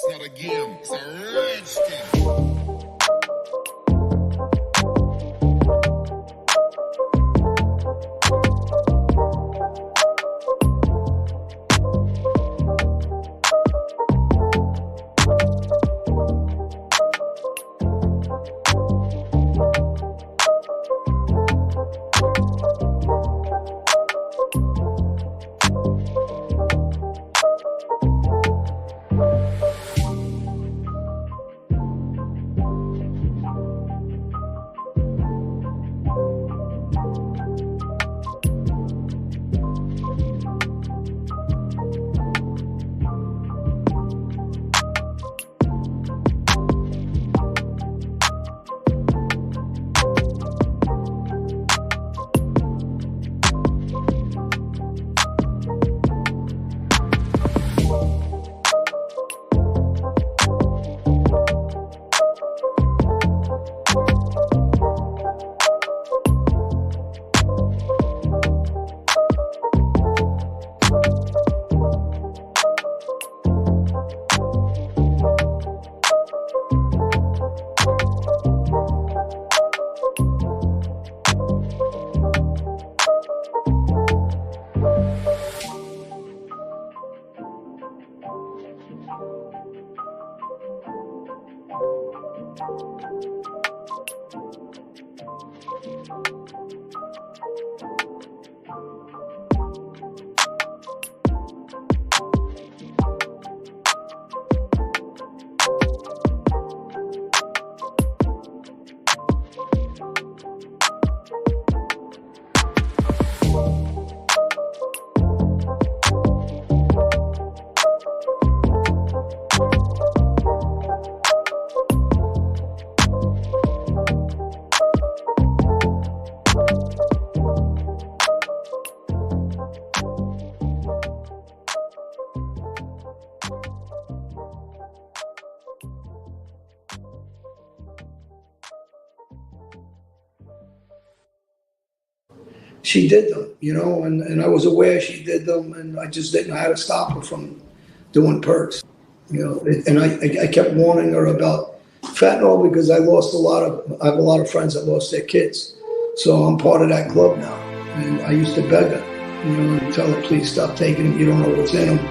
It's not a game, it's a rich thing. She did them, you know, and I was aware she did them, and I just didn't know how to stop her from doing perks, you know. And I kept warning her about fentanyl because I have a lot of friends that lost their kids. So I'm part of that club now. And I used to beg her, you know, and tell her, please stop taking them. You don't know what's in them.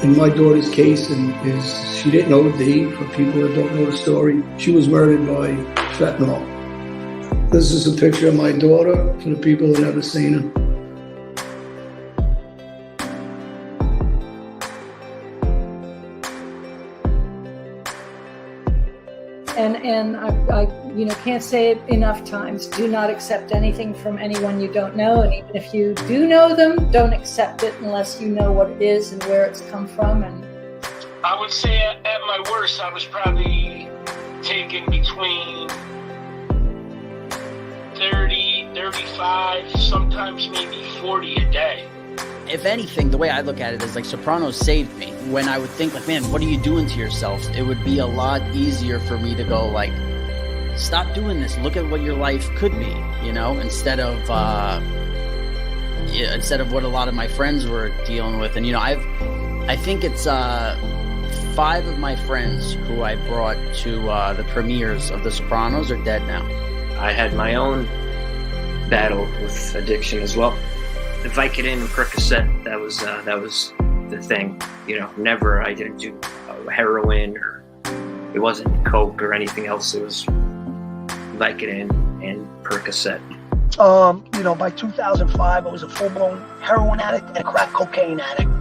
In my daughter's case, is she didn't OD. For people that don't know the story, she was murdered by fentanyl. This is a picture of my daughter for the people who never seen her. And I can't say it enough times. Do not accept anything from anyone you don't know. And even if you do know them, don't accept it unless you know what it is and where it's come from. And I would say at my worst, I was probably taking between 30, 35, sometimes maybe 40 a day. If anything, the way I look at it is like Sopranos saved me. When I would think like, man, what are you doing to yourself? It would be a lot easier for me to go like, stop doing this. Look at what your life could be, you know, instead of what a lot of my friends were dealing with. And, you know, I think it's 5 of my friends who I brought to the premieres of The Sopranos are dead now. I had my own battle with addiction as well. The Vicodin and Percocet, that was the thing. You know, I didn't do heroin, or it wasn't coke or anything else. It was Vicodin and Percocet. You know, by 2005, I was a full-blown heroin addict and a crack cocaine addict.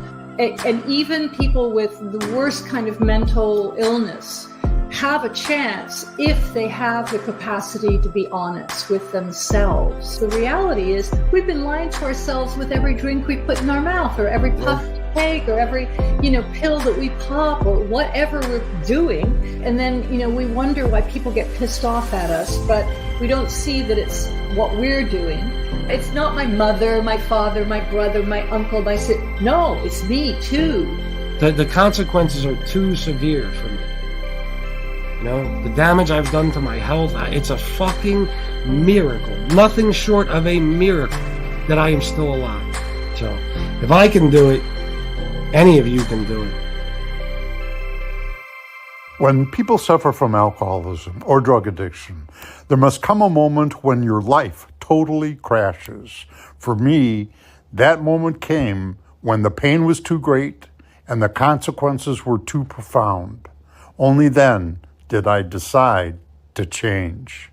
And even people with the worst kind of mental illness have a chance if they have the capacity to be honest with themselves. The reality is we've been lying to ourselves with every drink we put in our mouth, or every puff we take, or every, pill that we pop, or whatever we're doing. And then, we wonder why people get pissed off at us, but we don't see that it's what we're doing. It's not my mother, my father, my brother, my uncle, my sister. No, it's me too. The consequences are too severe for me. You know, the damage I've done to my health, it's a fucking miracle. Nothing short of a miracle that I am still alive. So, if I can do it, any of you can do it. When people suffer from alcoholism or drug addiction, there must come a moment when your life totally crashes. For me, that moment came when the pain was too great and the consequences were too profound. Only then did I decide to change.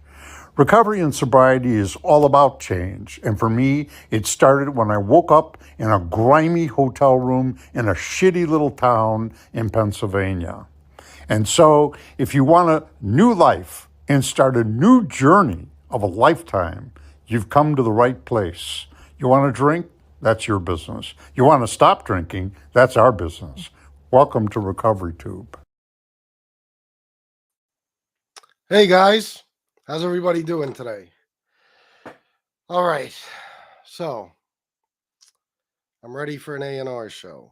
Recovery and sobriety is all about change, and for me, it started when I woke up in a grimy hotel room in a shitty little town in Pennsylvania. And so, if you want a new life and start a new journey of a lifetime, you've come to the right place. You want to drink? That's your business. You want to stop drinking? That's our business. Welcome to Recovery Tube. Hey guys, how's everybody doing today? All right, so I'm ready for an A&R show.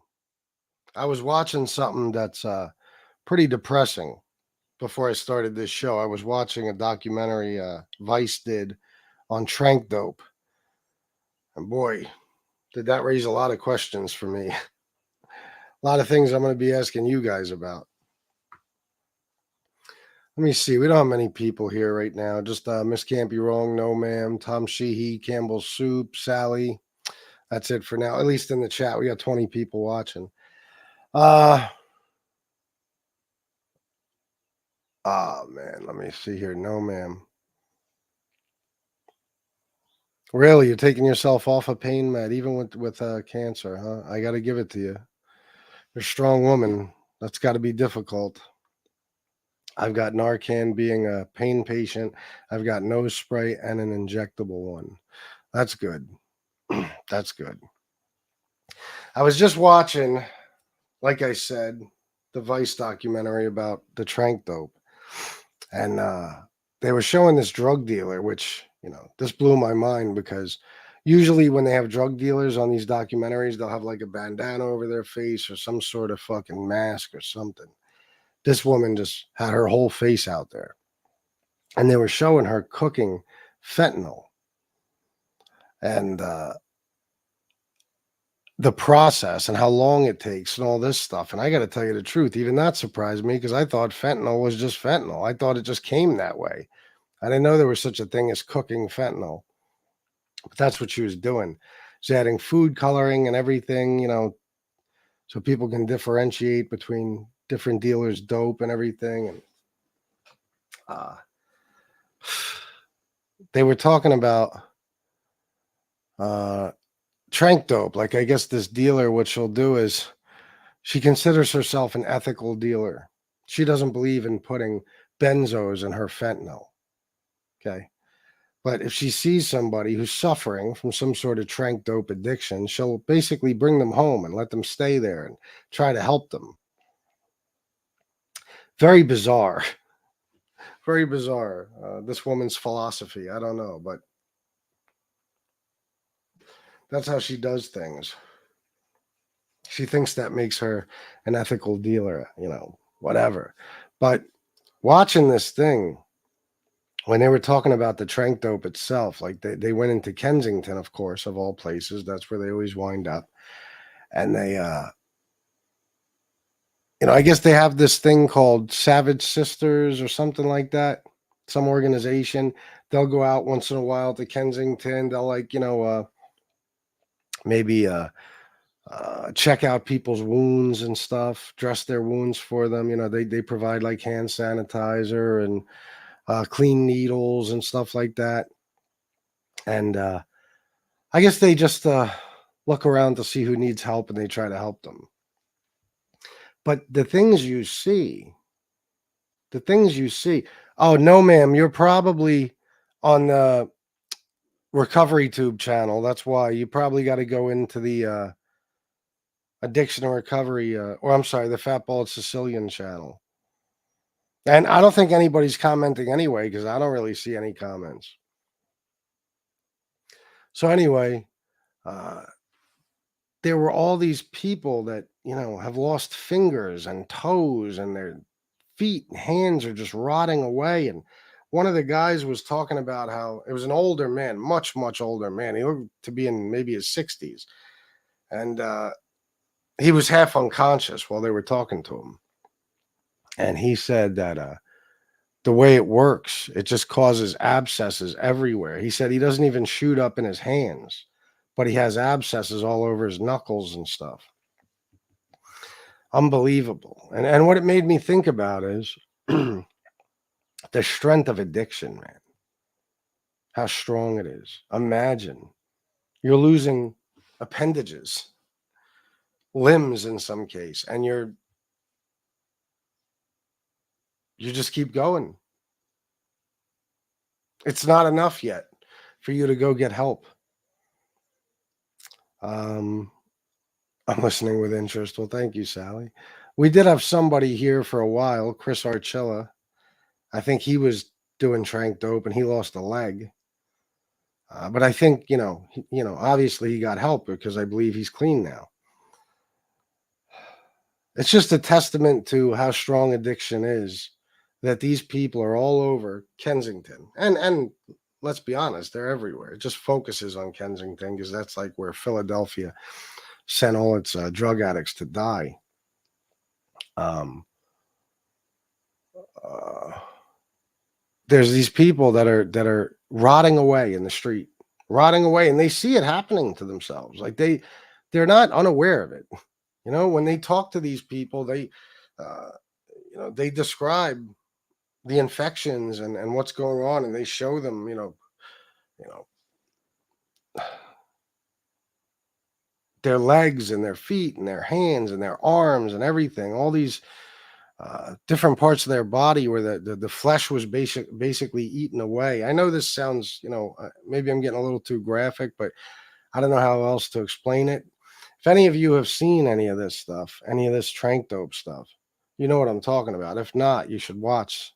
I was watching something that's pretty depressing before I started this show. I was watching a documentary Vice did on trank dope. And boy, did that raise a lot of questions for me. A lot of things I'm going to be asking you guys about. Let me see. We don't have many people here right now. Just Miss Can't Be Wrong, No Ma'am, Tom Sheehy, Campbell Soup, Sally. That's it for now. At least in the chat, we got 20 people watching. Oh man, let me see here. No Ma'am. Really, you're taking yourself off a pain med, even with cancer, huh? I got to give it to you. You're a strong woman. That's got to be difficult. I've got Narcan being a pain patient. I've got nose spray and an injectable one. That's good. That's good. I was just watching, like I said, the Vice documentary about the trank dope. And they were showing this drug dealer, which, this blew my mind because usually when they have drug dealers on these documentaries, they'll have like a bandana over their face or some sort of fucking mask or something. This woman just had her whole face out there. And they were showing her cooking fentanyl. And the process and how long it takes and all this stuff. And I got to tell you the truth, even that surprised me because I thought fentanyl was just fentanyl. I thought it just came that way. I didn't know there was such a thing as cooking fentanyl. But that's what she was doing. She's adding food coloring and everything, so people can differentiate between different dealers' dope and everything. And they were talking about trank dope. Like, I guess this dealer, what she'll do is she considers herself an ethical dealer. She doesn't believe in putting benzos in her fentanyl. Okay. But if she sees somebody who's suffering from some sort of trank dope addiction, she'll basically bring them home and let them stay there and try to help them. Very bizarre. Very bizarre. This woman's philosophy. I don't know, but that's how she does things. She thinks that makes her an ethical dealer, whatever. But watching this thing, when they were talking about the trank dope itself, like they went into Kensington, of course, of all places. That's where they always wind up. And they, I guess they have this thing called Savage Sisters or something like that. Some organization. They'll go out once in a while to Kensington. They'll maybe check out people's wounds and stuff, dress their wounds for them. They provide like hand sanitizer and clean needles and stuff like that. And I guess they just look around to see who needs help and they try to help them. But the things you see, oh, no, ma'am, you're probably on the Recovery Tube channel. That's why you probably got to go into the Addiction and Recovery, the Fat Bald-Sicilian channel. And I don't think anybody's commenting anyway, because I don't really see any comments. So anyway, there were all these people that, have lost fingers and toes and their feet and hands are just rotting away. And one of the guys was talking about how it was an older man, much, much older man. He looked to be in maybe his 60s. And he was half unconscious while they were talking to him. And he said that the way it works, it just causes abscesses everywhere. He said he doesn't even shoot up in his hands, but he has abscesses all over his knuckles and stuff. Unbelievable. And what it made me think about is the strength of addiction, man. How strong it is. Imagine you're losing appendages, limbs in some case, and you just keep going. It's not enough yet for you to go get help. I'm listening with interest. Well, thank you, Sally. We did have somebody here for a while, Chris Archilla. I think he was doing trank dope and he lost a leg. But I think, obviously he got help because I believe he's clean now. It's just a testament to how strong addiction is that these people are all over Kensington. And let's be honest, they're everywhere. It just focuses on Kensington because that's like where Philadelphia sent all its drug addicts to die. There's these people that are rotting away in the street, rotting away, and they see it happening to themselves. Like they're not unaware of it. When they talk to these people, they describe the infections and what's going on, and they show them, their legs and their feet and their hands and their arms and everything, all these different parts of their body where the flesh was basically eaten away. I know this sounds, maybe I'm getting a little too graphic, but I don't know how else to explain it. If any of you have seen any of this stuff, any of this trank dope stuff, you know what I'm talking about. If not, you should watch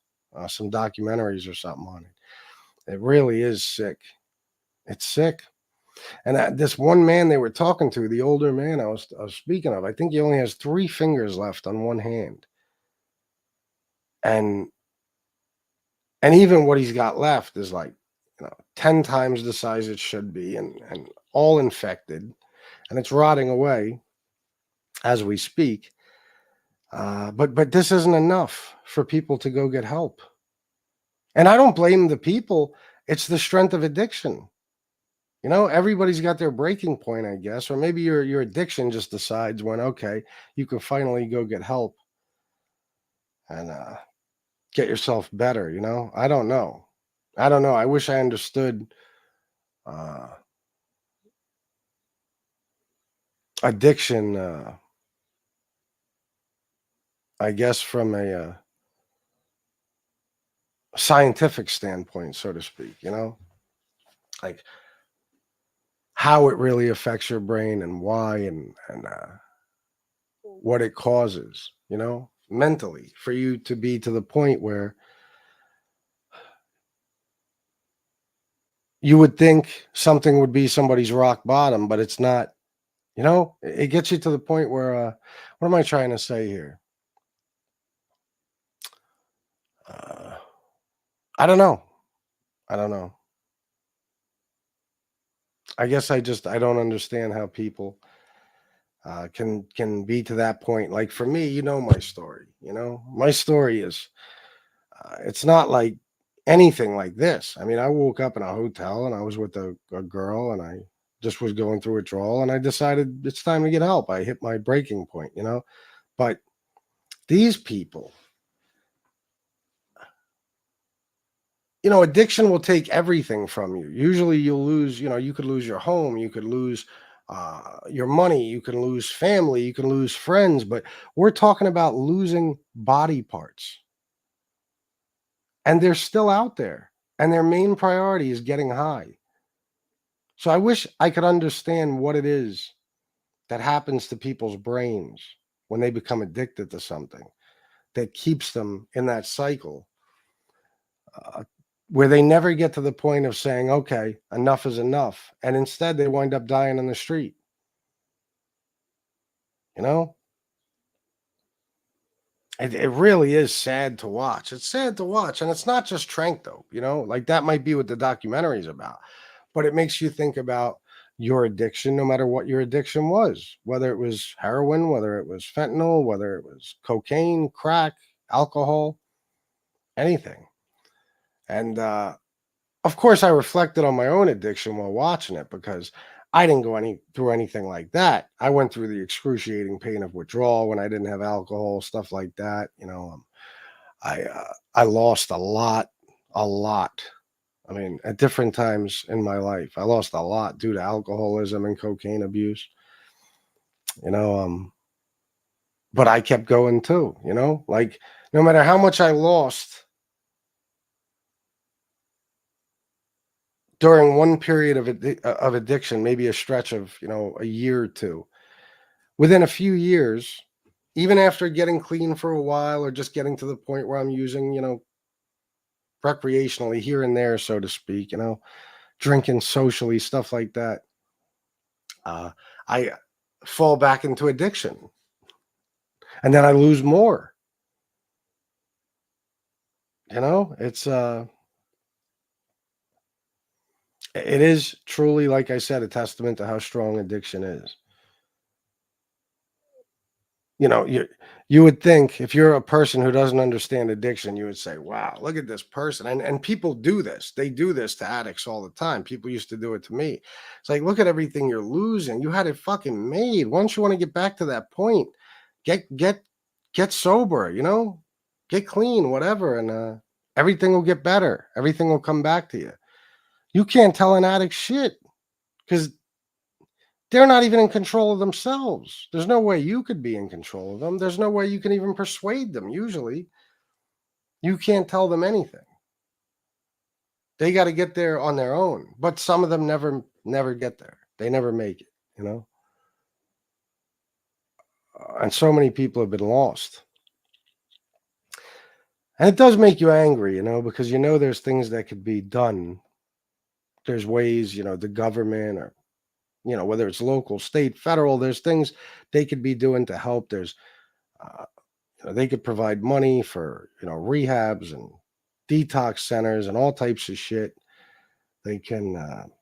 some documentaries or something on it. It really is sick. It's sick. And this one man they were talking to, the older man I was speaking of, I think he only has 3 fingers left on one hand. And even what he's got left is like, 10 times the size it should be and all infected. And it's rotting away as we speak. But this isn't enough for people to go get help. And I don't blame the people. It's the strength of addiction. Everybody's got their breaking point, I guess, or maybe your addiction just decides when, okay, you can finally go get help and get yourself better. I don't know. I wish I understood addiction, I guess, from a scientific standpoint, so to speak, like how it really affects your brain and why and what it causes, mentally, for you to be to the point where you would think something would be somebody's rock bottom, but it's not. It gets you to the point where, what am I trying to say here? I don't know. I guess I don't understand how people can be to that point. Like for me, my story. My story is it's not like anything like this. I mean, I woke up in a hotel and I was with a girl and I just was going through withdrawal and I decided it's time to get help. I hit my breaking point, but these people, addiction will take everything from you. Usually you'll lose, you could lose your home, you could lose your money, you can lose family, you can lose friends, but we're talking about losing body parts. And they're still out there. And their main priority is getting high. So I wish I could understand what it is that happens to people's brains when they become addicted to something that keeps them in that cycle where they never get to the point of saying, okay, enough is enough. And instead they wind up dying on the street. It really is sad to watch. It's sad to watch. And it's not just trank dope, like that might be what the documentary is about. But it makes you think about your addiction, no matter what your addiction was, whether it was heroin, whether it was fentanyl, whether it was cocaine, crack, alcohol, anything. And of course, I reflected on my own addiction while watching it, because I didn't go through anything like that. I went through the excruciating pain of withdrawal when I didn't have alcohol, stuff like that. I lost a lot. I mean, at different times in my life, I lost a lot due to alcoholism and cocaine abuse. But I kept going too. Like, no matter how much I lost during one period of addiction, maybe a stretch of, a year or two, within a few years, even after getting clean for a while, or just getting to the point where I'm using, recreationally here and there, so to speak, drinking socially, stuff like that, I fall back into addiction, and then I lose more. It is truly, like I said, a testament to how strong addiction is. You would think, if you're a person who doesn't understand addiction, you would say, wow, look at this person. And people do this. They do this to addicts all the time. People used to do it to me. It's like, look at everything you're losing. You had it fucking made. Once you want to get back to that point, get sober, get clean, whatever. And everything will get better. Everything will come back to you. You can't tell an addict shit, because they're not even in control of themselves. There's no way you could be in control of them. There's no way you can even persuade them. Usually, you can't tell them anything. They got to get there on their own. But some of them never get there. They never make it, And so many people have been lost. And it does make you angry, because there's things that could be done. There's ways, the government, or whether it's local, state, federal, there's things they could be doing to help. There's, they could provide money for, rehabs and detox centers and all types of shit. They can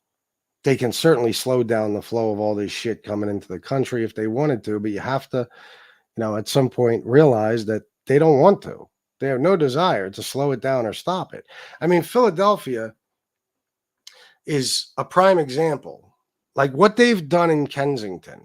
certainly slow down the flow of all this shit coming into the country if they wanted to, but you have to, at some point realize that they don't want to. They have no desire to slow it down or stop it. I mean, Philadelphia is a prime example. Like, what they've done in Kensington,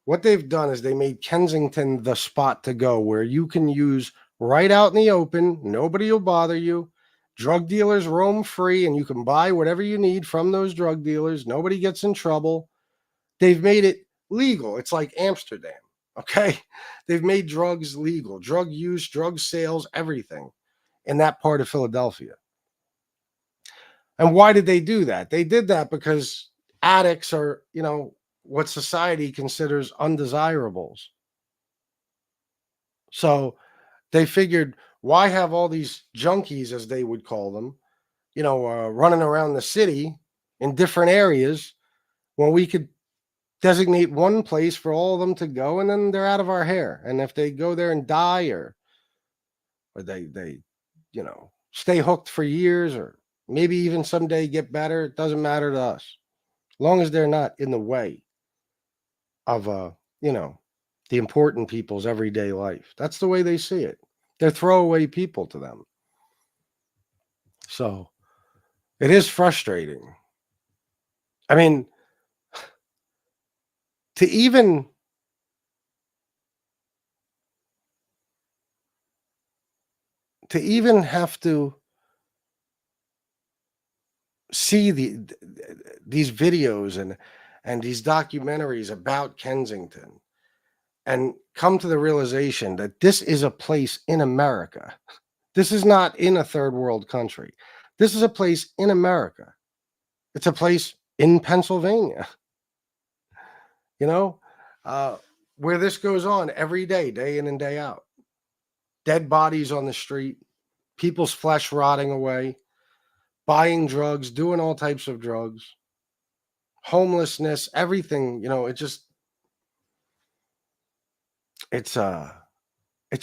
what they've done is they made Kensington the spot to go, where you can use right out in the open. Nobody will bother you. Drug dealers roam free, and you can buy whatever you need from those drug dealers. Nobody gets in trouble. They've made it legal. It's like Amsterdam, okay? They've made drugs legal, drug use, drug sales, everything in that part of Philadelphia. And why did they do that? They did that because addicts are, what society considers undesirables. So they figured, why have all these junkies, as they would call them, running around the city in different areas, when we could designate one place for all of them to go, and then they're out of our hair. And if they go there and die, or they stay hooked for years, or maybe even someday get better, it doesn't matter to us. As long as they're not in the way of, the important people's everyday life. That's the way they see it. They're throwaway people to them. So it is frustrating. I mean, to even have to see these videos and these documentaries about Kensington, and come to the realization that this is a place in America. This is not in a third world country. This is a place in America. It's a place in Pennsylvania, where this goes on every day, day in and day out. Dead bodies on the street, people's flesh rotting away, buying drugs, doing all types of drugs, homelessness, everything, it's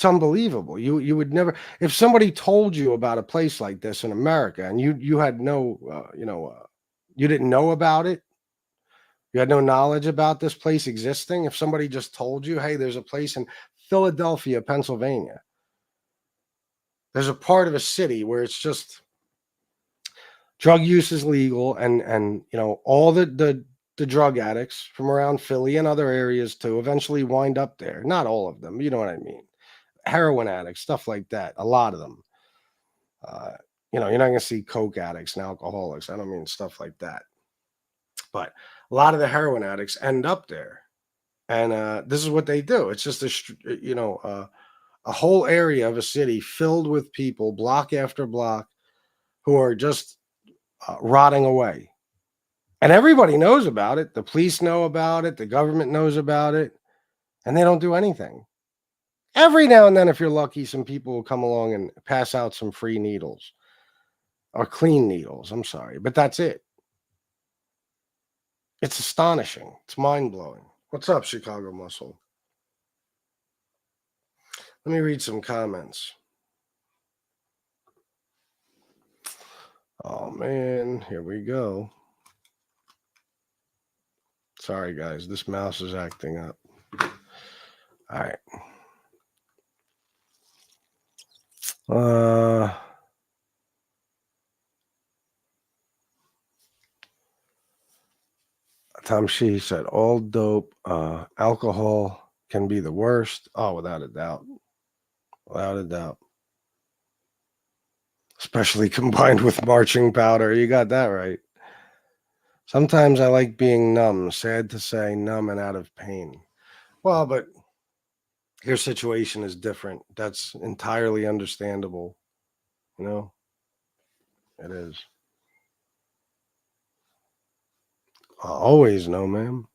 unbelievable. You would never, if somebody told you about a place like this in America, and you had no, you didn't know about it, you had no knowledge about this place existing. If somebody just told you, hey, there's a place in Philadelphia, Pennsylvania, there's a part of a city where it's just drug use is legal, and you know, all the drug addicts from around Philly and other areas too eventually wind up there. Not all of them, you know what I mean. Heroin addicts, stuff like that. A lot of them. You know, you're not going to see coke addicts and alcoholics. I don't mean stuff like that. But a lot of the heroin addicts end up there. And this is what they do. It's just a whole area of a city filled with people, block after block, who are just rotting away. And everybody knows about it. The police know about it. The government knows about it. And they don't do anything. Every now and then, if you're lucky, some people will come along and pass out some free needles. Or clean needles, I'm sorry. But that's it. It's astonishing. It's mind-blowing. What's up, Chicago Muscle? Let me read some comments. Oh, man. Here we go. Sorry, guys. This mouse is acting up. All right. Tom Shee said, all dope, alcohol can be the worst. Oh, without a doubt. Without a doubt. Especially combined with marching powder. You got that right. Sometimes I like being numb. Sad to say, numb and out of pain. Well, but your situation is different. That's entirely understandable. You know? It is. Always no, ma'am.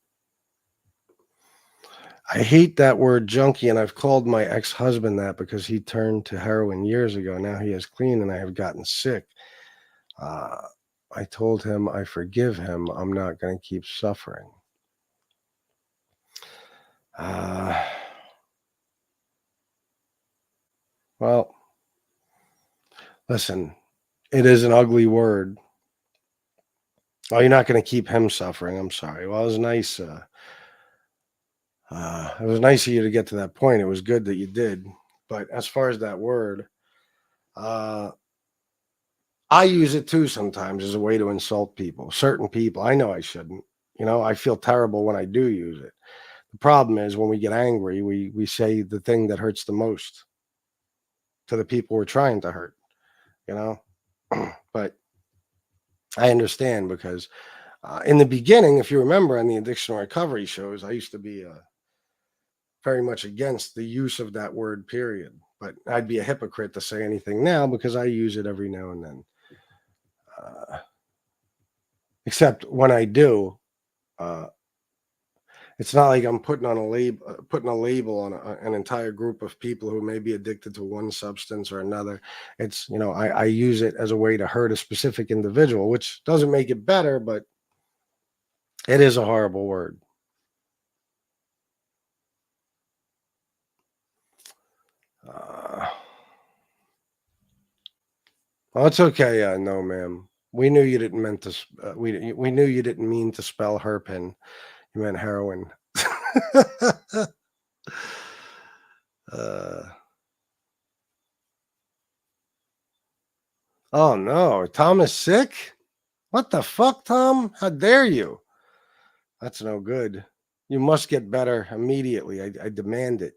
I hate that word junkie, and I've called my ex-husband that because he turned to heroin years ago. Now he is clean, and I have gotten sick. I told him I forgive him. I'm not going to keep suffering. Well, listen, it is an ugly word. Oh, you're not going to keep him suffering. I'm sorry. Well, it was nice. It was nice of you to get to that point. It was good that you did. But as far as that word, I use it too sometimes as a way to insult people, certain people. I know I shouldn't. You know, I feel terrible when I do use it. The problem is when we get angry, we say the thing that hurts the most to the people we're trying to hurt, you know. But I understand because in the beginning, if you remember on the addiction recovery shows, I used to be very much against the use of that word, period. But I'd be a hypocrite to say anything now because I use it every now and then. Except when I do, it's not like I'm putting a label on an entire group of people who may be addicted to one substance or another. It's, you know, I use it as a way to hurt a specific individual, which doesn't make it better, but it is a horrible word. Well, it's okay. No, ma'am. We knew you didn't mean to. We knew you didn't mean to spell herpin. You meant heroin. Oh no, Tom is sick? What the fuck, Tom? How dare you? That's no good. You must get better immediately. I demand it.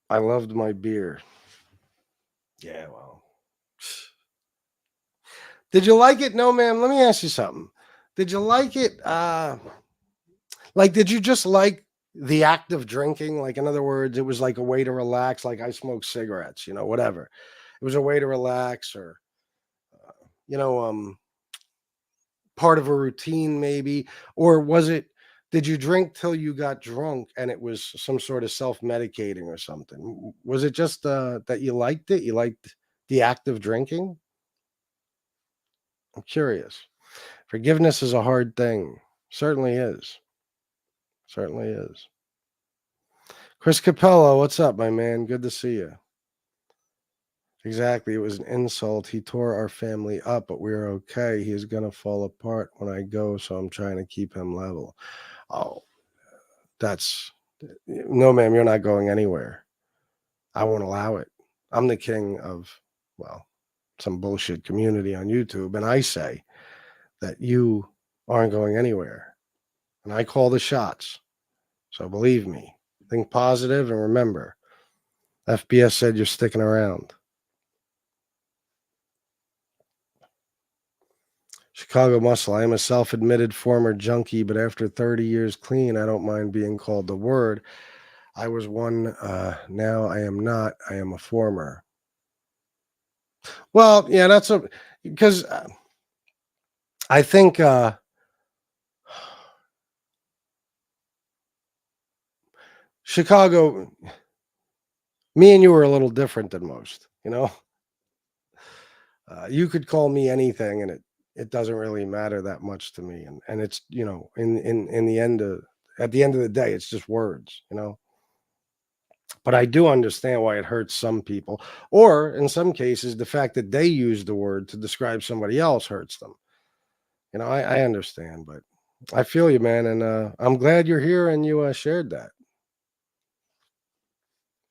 I loved my beer. Yeah, well. Did you like it? No, ma'am. Let me ask you something. Did you like it? Like, did you just like the act of drinking? Like, in other words, it was like a way to relax. Like I smoke cigarettes, you know, whatever. It was a way to relax, or, part of a routine maybe. Or was it, did you drink till you got drunk and it was some sort of self-medicating or something? Was it just that you liked it? You liked the act of drinking? I'm curious. Forgiveness is a hard thing. Certainly is. Certainly is. Chris Capello, what's up, my man? Good to see you. Exactly. It was an insult. He tore our family up, but we're okay. He's going to fall apart when I go, so I'm trying to keep him level. Oh, no, ma'am, you're not going anywhere. I won't allow it. I'm the king of, well, some bullshit community on YouTube, and I say that you aren't going anywhere. And I call the shots. So believe me, think positive and remember, FBS said you're sticking around. Chicago Muscle, I am a self-admitted former junkie, but after 30 years clean, I don't mind being called the word. I was one, now I am not. I am a former. Well, yeah, that's because I think Chicago, me and you are a little different than most, you know? You could call me anything and it doesn't really matter that much to me. And it's, you know, in the end of, at the end of the day, it's just words, you know? But I do understand why it hurts some people, or in some cases, the fact that they use the word to describe somebody else hurts them. You know, I understand, but I feel you, man, and I'm glad you're here and you shared that.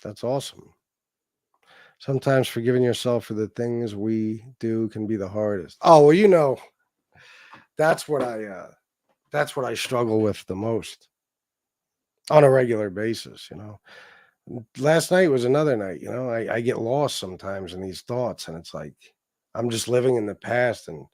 That's awesome. Sometimes forgiving yourself for the things we do can be the hardest. Oh, well, you know, that's what I struggle with the most on a regular basis, you know. Last night was another night, you know. I get lost sometimes in these thoughts, and it's like I'm just living in the past, and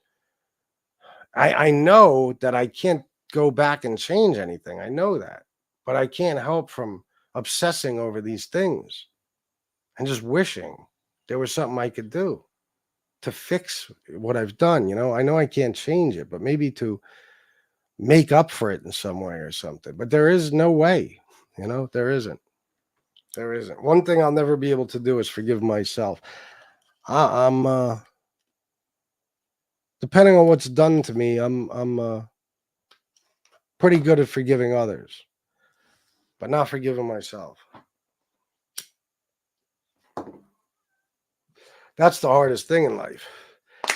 I know that I can't go back and change anything. I know that. But I can't help from obsessing over these things and just wishing there was something I could do to fix what I've done, you know. I know I can't change it, but maybe to make up for it in some way or something. But there is no way, you know, there isn't. There isn't. One thing I'll never be able to do is forgive myself. I'm depending on what's done to me, I'm pretty good at forgiving others, but not forgiving myself. That's the hardest thing in life.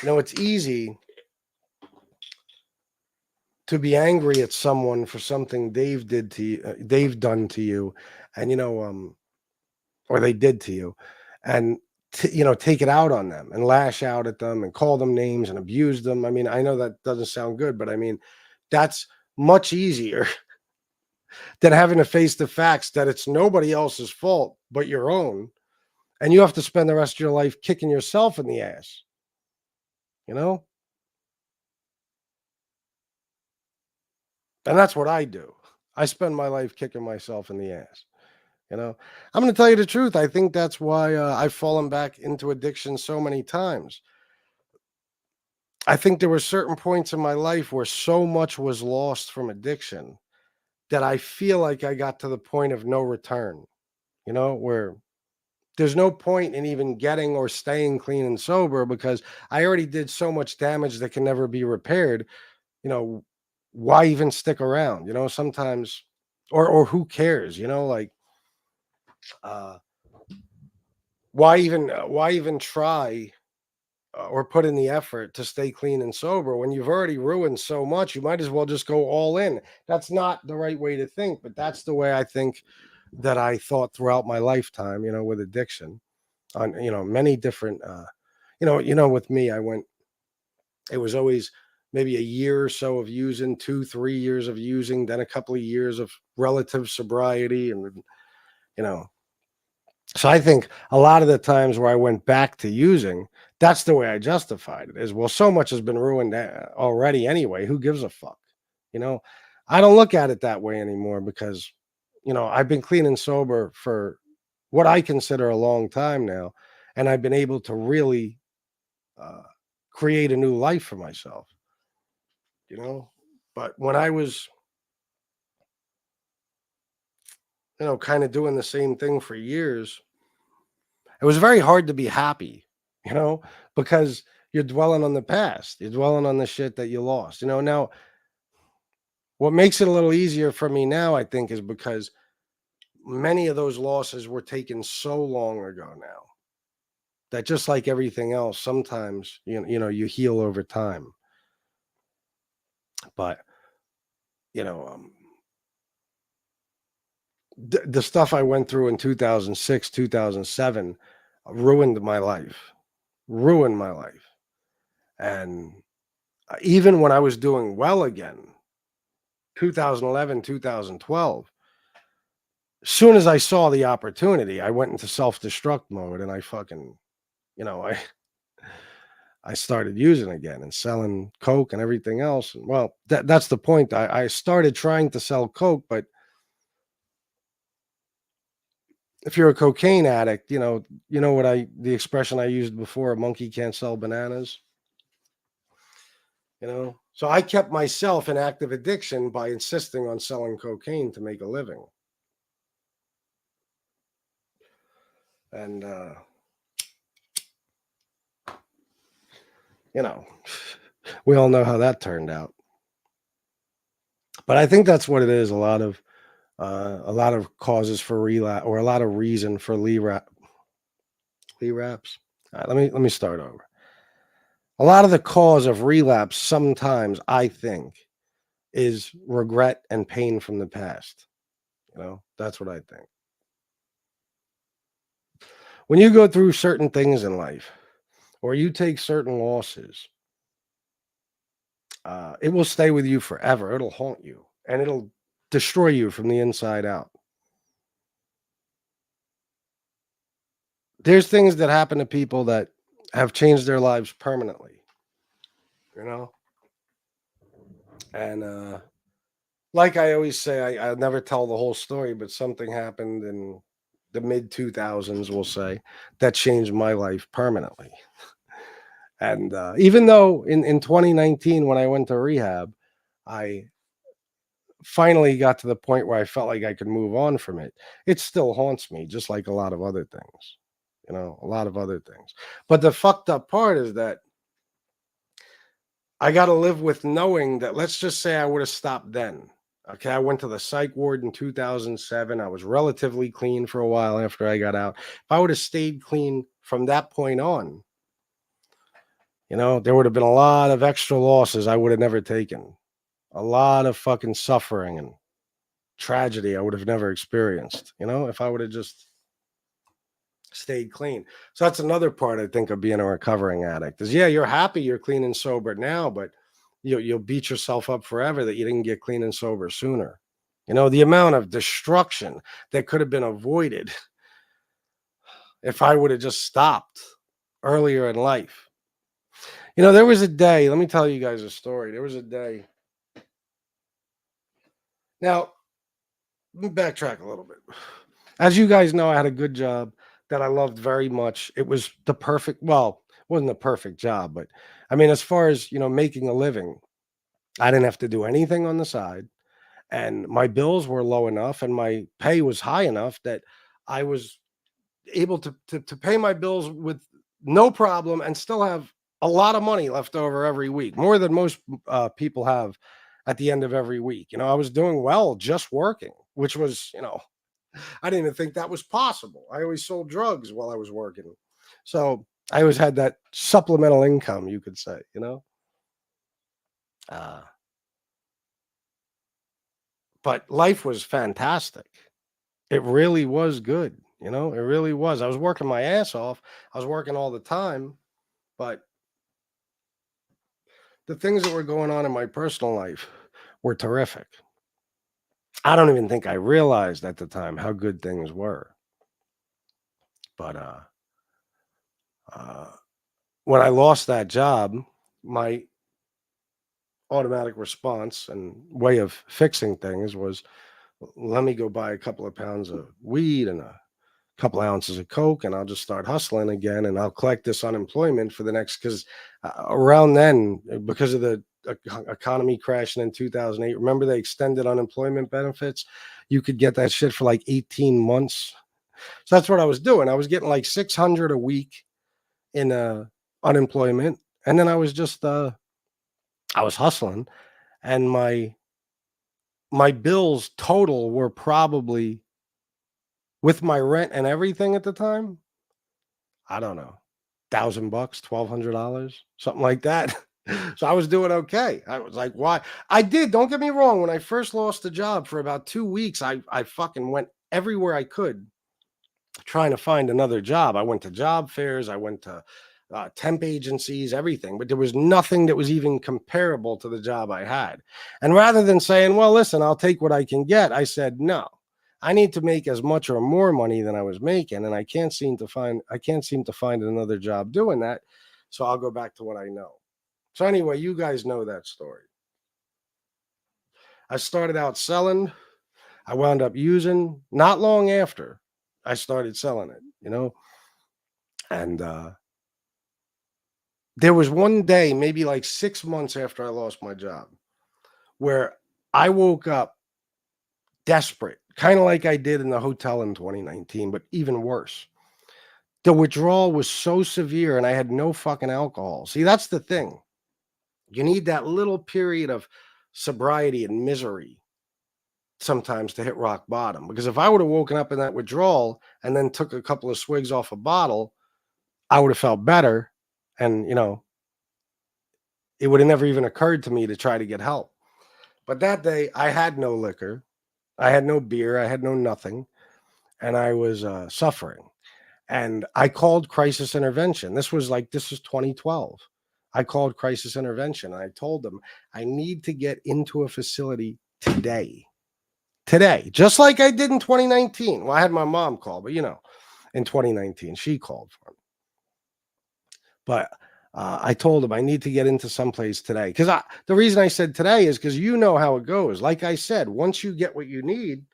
You know, it's easy to be angry at someone for something they've done to you, and you know, or they did to you, and you know, take it out on them and lash out at them and call them names and abuse them. I mean, I know that doesn't sound good, but I mean, that's much easier than having to face the facts that it's nobody else's fault but your own, and you have to spend the rest of your life kicking yourself in the ass. You know, and that's what I do. I spend my life kicking myself in the ass. You know, I'm going to tell you the truth. I think that's why I've fallen back into addiction so many times. I think there were certain points in my life where so much was lost from addiction that I feel like I got to the point of no return, you know, where there's no point in even getting or staying clean and sober because I already did so much damage that can never be repaired. You know, why even stick around? You know, sometimes, or who cares? You know, like, uh, why even try or put in the effort to stay clean and sober when you've already ruined so much? You might as well just go all in. That's not the right way to think, but that's the way I think that I thought throughout my lifetime, you know, with addiction on, you know, many different, with me, it was always maybe a year or so of using, 2-3 years of using, then a couple of years of relative sobriety. And, you know, so I think a lot of the times where I went back to using, that's the way I justified it is, well, so much has been ruined already anyway. Who gives a fuck? You know, I don't look at it that way anymore because, you know, I've been clean and sober for what I consider a long time now. And I've been able to really uh, create a new life for myself, you know. But when I was, you know, kind of doing the same thing for years, it was very hard to be happy, you know, because you're dwelling on the past. You're dwelling on the shit that you lost. You know, now what makes it a little easier for me now, I think, is because many of those losses were taken so long ago now that just like everything else, sometimes you heal over time. But you know, the stuff I went through in 2006, 2007 ruined my life. Ruined my life. And even when I was doing well again, 2011, 2012, as soon as I saw the opportunity, I went into self-destruct mode and I fucking, you know, I started using again and selling coke and everything else. And well, that's the point. I started trying to sell coke, but if you're a cocaine addict, you know what the expression I used before, a monkey can't sell bananas. So I kept myself in active addiction by insisting on selling cocaine to make a living. And we all know how that turned out. But I think that's what it is. A lot of causes for relapse, or a lot of reason for relapse. Let me start over. A lot of the cause of relapse sometimes, I think, is regret and pain from the past. That's what I think. When you go through certain things in life, or you take certain losses, it will stay with you forever. It'll haunt you, and it'll destroy you from the inside out. There's things that happen to people that have changed their lives permanently, and like I always say, I never tell the whole story, but something happened in the mid 2000s, we'll say, that changed my life permanently. And even though in 2019, when I went to rehab, I finally got to the point where I felt like I could move on from it. It still haunts me, just like a lot of other things, a lot of other things. But the fucked up part is that I got to live with knowing that, let's just say I would have stopped then. Okay, I went to the psych ward in 2007. I was relatively clean for a while after I got out. If I would have stayed clean from that point on, there would have been a lot of extra losses I would have never taken. A lot of fucking suffering and tragedy I would have never experienced, if I would have just stayed clean. So that's another part, I think, of being a recovering addict is, yeah, you're happy you're clean and sober now, but you'll beat yourself up forever that you didn't get clean and sober sooner. The amount of destruction that could have been avoided if I would have just stopped earlier in life. There was a day, let me tell you guys a story. There was a day. Now, let me backtrack a little bit. As you guys know, I had a good job that I loved very much. It was the perfect, well, it wasn't the perfect job, but I mean, as far as, making a living, I didn't have to do anything on the side. And my bills were low enough and my pay was high enough that I was able to pay my bills with no problem and still have a lot of money left over every week, more than most people have at the end of every week. I was doing well just working, which was, I didn't even think that was possible. I always sold drugs while I was working. So I always had that supplemental income, you could say, but life was fantastic. It really was good. It really was. I was working my ass off. I was working all the time, but the things that were going on in my personal life were terrific. I don't even think I realized at the time how good things were. But when I lost that job, my automatic response and way of fixing things was, let me go buy a couple of pounds of weed and a couple ounces of coke, and I'll just start hustling again, and I'll collect this unemployment for the next, because around then, because of the economy crashing in 2008, remember they extended unemployment benefits? You could get that shit for like 18 months. So that's what I was doing. I was getting like $600 a week in unemployment, and then I was just I was hustling, and my bills total were probably, with my rent and everything at the time, I don't know, $1,000, $1,200, something like that. So I was doing okay. I was like, why? I did. Don't get me wrong. When I first lost the job for about 2 weeks, I fucking went everywhere I could trying to find another job. I went to job fairs, I went to temp agencies, everything, but there was nothing that was even comparable to the job I had. And rather than saying, well, listen, I'll take what I can get, I said, no, I need to make as much or more money than I was making. And I can't seem to find another job doing that. So I'll go back to what I know. So anyway, you guys know that story. I started out selling. I wound up using, not long after I started selling it, you know, and there was one day, maybe like 6 months after I lost my job, where I woke up desperate, kind of like I did in the hotel in 2019, but even worse. The withdrawal was so severe and I had no fucking alcohol. See, that's the thing. You need that little period of sobriety and misery sometimes to hit rock bottom. Because if I would have woken up in that withdrawal and then took a couple of swigs off a bottle, I would have felt better. And, you know, it would have never even occurred to me to try to get help. But that day, I had no liquor. I had no beer. I had no nothing. And I was suffering. And I called crisis intervention. This was 2012. I called crisis intervention. And I told them, I need to get into a facility today. Today, just like I did in 2019. Well, I had my mom call, but, you know, in 2019, she called for me. But I told him I need to get into someplace today. Because the reason I said today is because you know how it goes. Like I said, once you get what you need,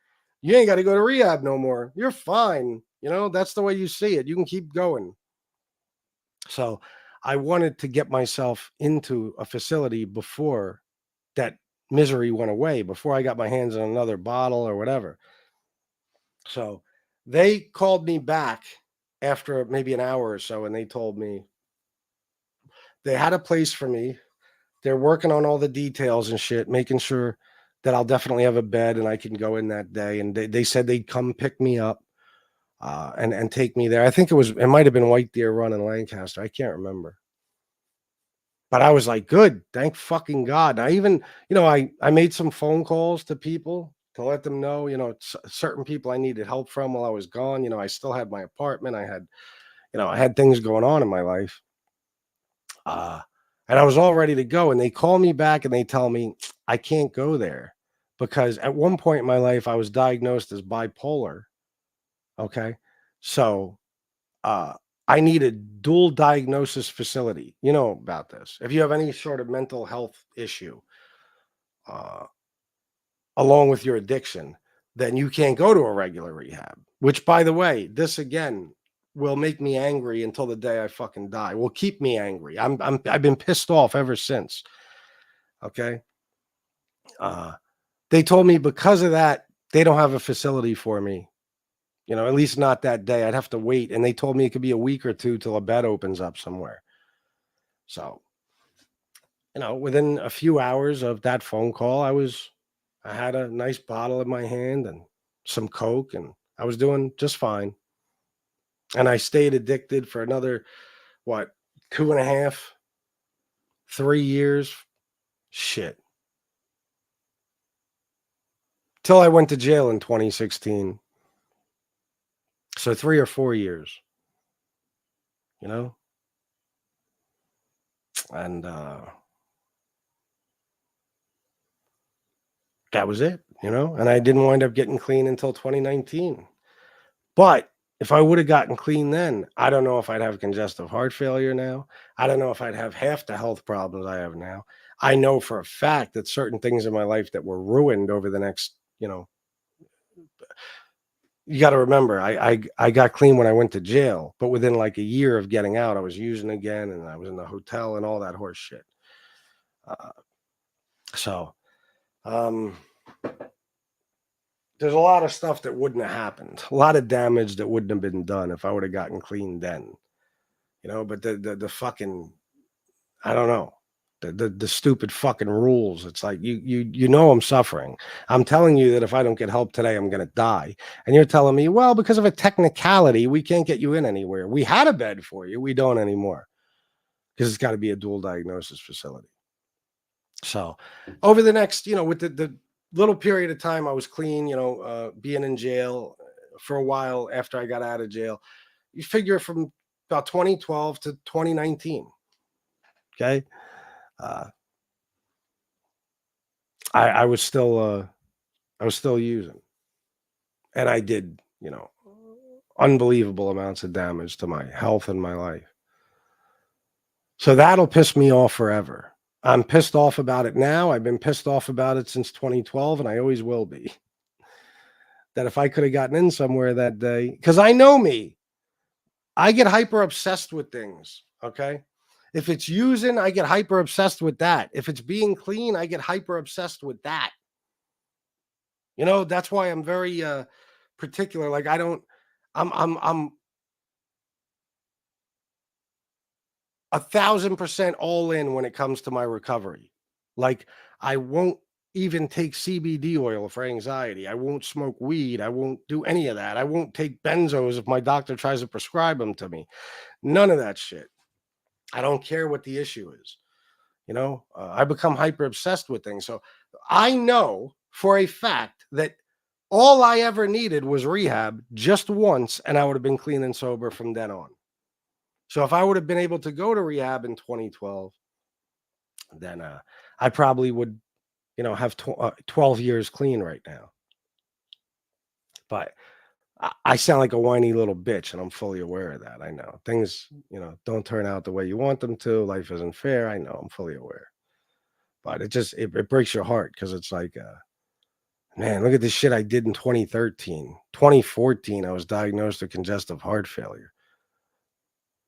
you ain't got to go to rehab no more. You're fine. You know, that's the way you see it. You can keep going. So I wanted to get myself into a facility before that misery went away, before I got my hands on another bottle or whatever. So they called me back after maybe an hour or so, and they told me they had a place for me. They're working on all the details and shit, making sure that I'll definitely have a bed and I can go in that day. And they said they'd come pick me up and take me there. I think it might have been White Deer Run in Lancaster. I can't remember. But I was like, good, thank fucking God. I even, you know, I made some phone calls to people to let them know, you know, certain people I needed help from while I was gone. You know, I still had my apartment. I had things going on in my life. And I was all ready to go. And they call me back and they tell me I can't go there because at one point in my life, I was diagnosed as bipolar. Okay. So, I need a dual diagnosis facility. You know about this. If you have any sort of mental health issue, along with your addiction, then you can't go to a regular rehab, which, by the way, this again will make me angry until the day I fucking die. Will keep me angry. I've been pissed off ever since. Okay. They told me because of that, they don't have a facility for me. You know, at least not that day. I'd have to wait. And they told me it could be a week or two till a bed opens up somewhere. So, you know, within a few hours of that phone call, I had a nice bottle in my hand and some Coke, and I was doing just fine. And I stayed addicted for another, 2.5, 3 years? Shit. Till I went to jail in 2016. So 3 or 4 years, you know? And that was it, you know? And I didn't wind up getting clean until 2019. But if I would have gotten clean then, I don't know if I'd have congestive heart failure now. I don't know if I'd have half the health problems I have now. I know for a fact that certain things in my life that were ruined over the next, you know, you got to remember, I got clean when I went to jail, but within like a year of getting out, I was using again, and I was in the hotel and all that horse shit. There's a lot of stuff that wouldn't have happened, a lot of damage that wouldn't have been done if I would have gotten clean then, you know. But the fucking, I don't know. The stupid fucking rules. It's like you know I'm suffering. I'm telling you that if I don't get help today, I'm gonna die. And you're telling me, well, because of a technicality, we can't get you in anywhere. We had a bed for you, we don't anymore. Because it's got to be a dual diagnosis facility. So over the next, you know, with the little period of time I was clean, you know, being in jail for a while after I got out of jail. You figure from about 2012 to 2019. Okay. I was still using, and I did, unbelievable amounts of damage to my health and my life. So that'll piss me off forever. I'm pissed off about it now. I've been pissed off about it since 2012, and I always will be. That if I could have gotten in somewhere that day, because I know me, I get hyper obsessed with things. Okay. If it's using, I get hyper obsessed with that. If it's being clean, I get hyper obsessed with that. That's why I'm very particular. Like I'm 1,000% all in when it comes to my recovery. Like I won't even take CBD oil for anxiety. I won't smoke weed. I won't do any of that. I won't take benzos if my doctor tries to prescribe them to me. None of that shit. I don't care what the issue is. I become hyper obsessed with things. So I know for a fact that all I ever needed was rehab just once, and I would have been clean and sober from then on. So if I would have been able to go to rehab in 2012, then I probably would, have 12 years clean right now. But I sound like a whiny little bitch, and I'm fully aware of that. I know things, don't turn out the way you want them to. Life isn't fair. I know. I'm fully aware. But it breaks your heart because it's like, man, look at this shit I did in 2013. 2014, I was diagnosed with congestive heart failure.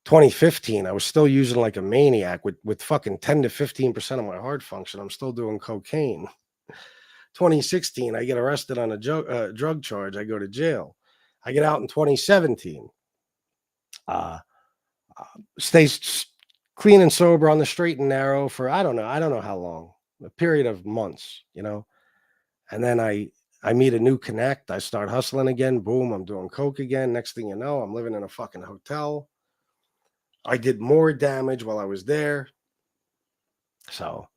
2015, I was still using like a maniac with fucking 10 to 15% of my heart function. I'm still doing cocaine. 2016, I get arrested on a drug charge. I go to jail. I get out in 2017. Stays clean and sober on the straight and narrow for, I don't know how long, a period of months, And then I meet a new connect. I start hustling again. Boom, I'm doing coke again. Next thing you know, I'm living in a fucking hotel. I did more damage while I was there. So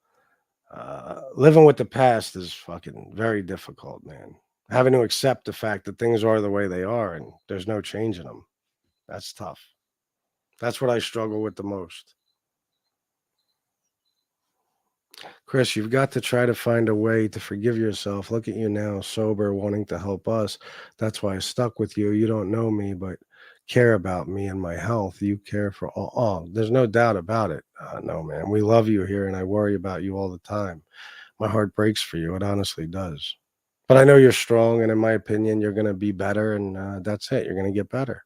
living with the past is fucking very difficult, man. Having to accept the fact that things are the way they are and there's no changing them. That's tough. That's what I struggle with the most. Chris, you've got to try to find a way to forgive yourself. Look at you now, sober, wanting to help us. That's why I stuck with you. You don't know me, but care about me and my health. You care for all. Oh, there's no doubt about it. No, man. We love you here, and I worry about you all the time. My heart breaks for you. It honestly does. But I know you're strong, and in my opinion, you're going to be better, and that's it. You're going to get better.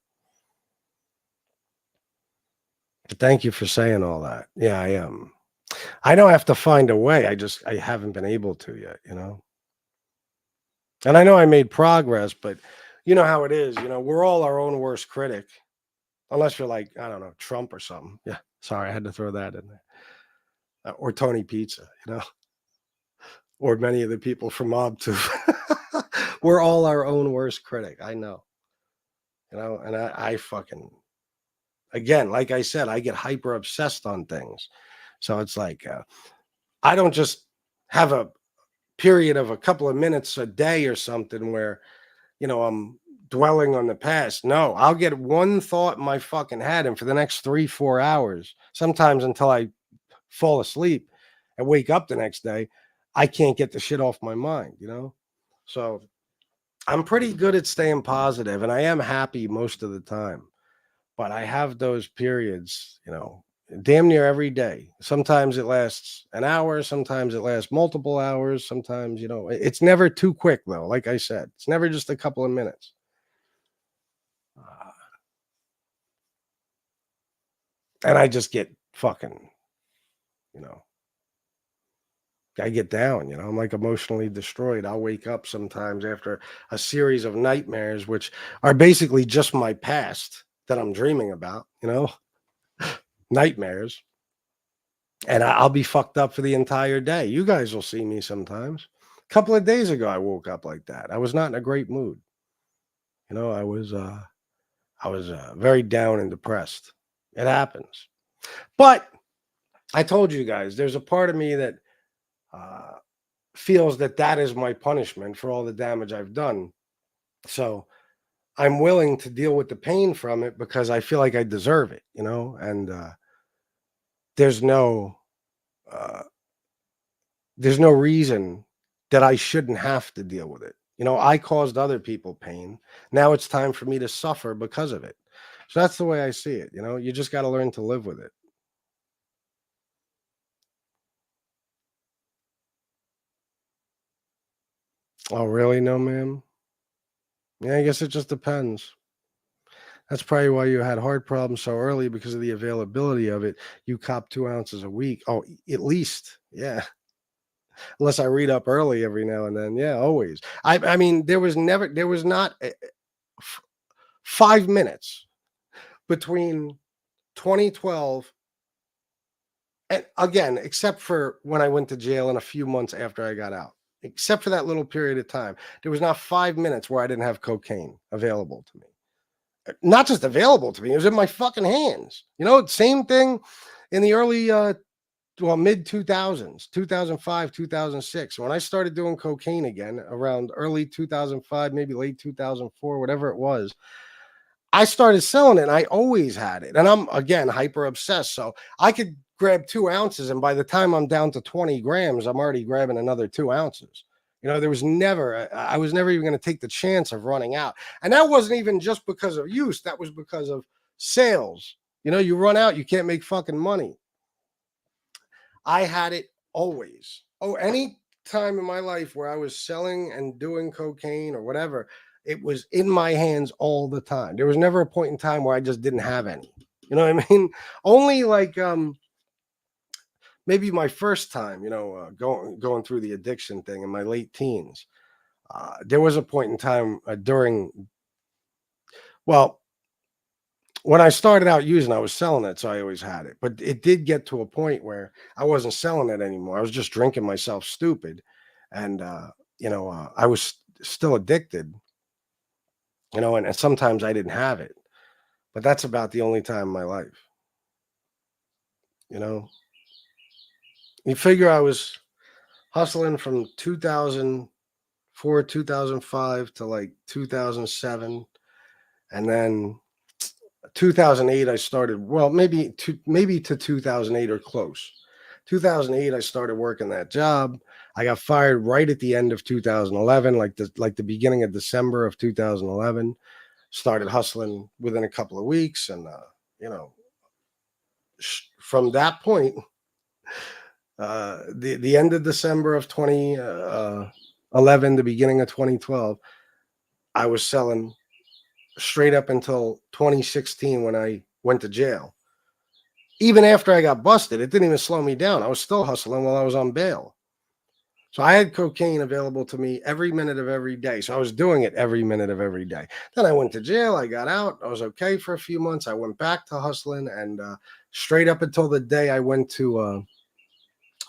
But thank you for saying all that. Yeah, I am. I know I have to find a way. I haven't been able to yet, And I know I made progress, but you know how it is. We're all our own worst critic. Unless you're like, I don't know, Trump or something. Yeah, sorry, I had to throw that in there. Or Tony Pizza, Or many of the people from Mob 2. We're all our own worst critic. I know. And I fucking, again, like I said, I get hyper obsessed on things. So it's like, I don't just have a period of a couple of minutes a day or something where, I'm dwelling on the past. No, I'll get one thought in my fucking head, and for the next 3-4 hours, sometimes until I fall asleep and wake up the next day, I can't get the shit off my mind, So I'm pretty good at staying positive, and I am happy most of the time. But I have those periods, damn near every day. Sometimes it lasts an hour. Sometimes it lasts multiple hours. Sometimes, it's never too quick, though. Like I said, it's never just a couple of minutes. And I just get fucking, I get down, I'm like emotionally destroyed. I'll wake up sometimes after a series of nightmares, which are basically just my past that I'm dreaming about, nightmares. And I'll be fucked up for the entire day. You guys will see me sometimes. A couple of days ago, I woke up like that. I was not in a great mood. I was very down and depressed. It happens. But I told you guys, there's a part of me that feels that is my punishment for all the damage I've done. So I'm willing to deal with the pain from it because I feel like I deserve it, you know, and there's no uh, there's no reason that I shouldn't have to deal with it. You know, I caused other people pain. Now it's time for me to suffer because of it. So that's the way I see it. You know, you just got to learn to live with it. Oh, really? No, ma'am. Yeah, I guess it just depends. That's probably why you had heart problems so early because of the availability of it. You cop 2 ounces a week. Oh, at least. Yeah. Unless I read up early every now and then. Yeah, always. I mean, there was not 5 minutes between 2012 and again, except for when I went to jail and a few months after I got out. Except for that little period of time, there was not 5 minutes where I didn't have cocaine available to me. Not just available to me, it was in my fucking hands. You know, same thing in the early mid 2000s, 2005, 2006. When I started doing cocaine again around early 2005, maybe late 2004, whatever it was, I started selling it and I always had it. And I'm again hyper obsessed. So I could grab 2 ounces, and by the time I'm down to 20 grams, I'm already grabbing another 2 ounces. You know, there was never, I was never even going to take the chance of running out. And that wasn't even just because of use, that was because of sales. You know, you run out, you can't make fucking money. I had it always. Oh, any time in my life where I was selling and doing cocaine or whatever, it was in my hands all the time. There was never a point in time where I just didn't have any. You know what I mean? Only like maybe my first time, you know, going through the addiction thing in my late teens. There was a point in time well, when I started out using, I was selling it, so I always had it. But it did get to a point where I wasn't selling it anymore. I was just drinking myself stupid, and I was still addicted. You know, and sometimes I didn't have it, but that's about the only time in my life. You know, you figure I was hustling from 2004, 2005 to like 2007, and then 2008 I started, well, maybe to 2008 or close. 2008 I started working that job. I got fired right at the end of 2011, like the beginning of December of 2011. Started hustling within a couple of weeks, and you know, from that point, the end of December of 2011, the beginning of 2012, I was selling straight up until 2016 when I went to jail. Even after I got busted, it didn't even slow me down. I was still hustling while I was on bail. So I had cocaine available to me every minute of every day. So I was doing it every minute of every day. Then I went to jail. I got out. I was okay for a few months. I went back to hustling, and straight up until the day I went to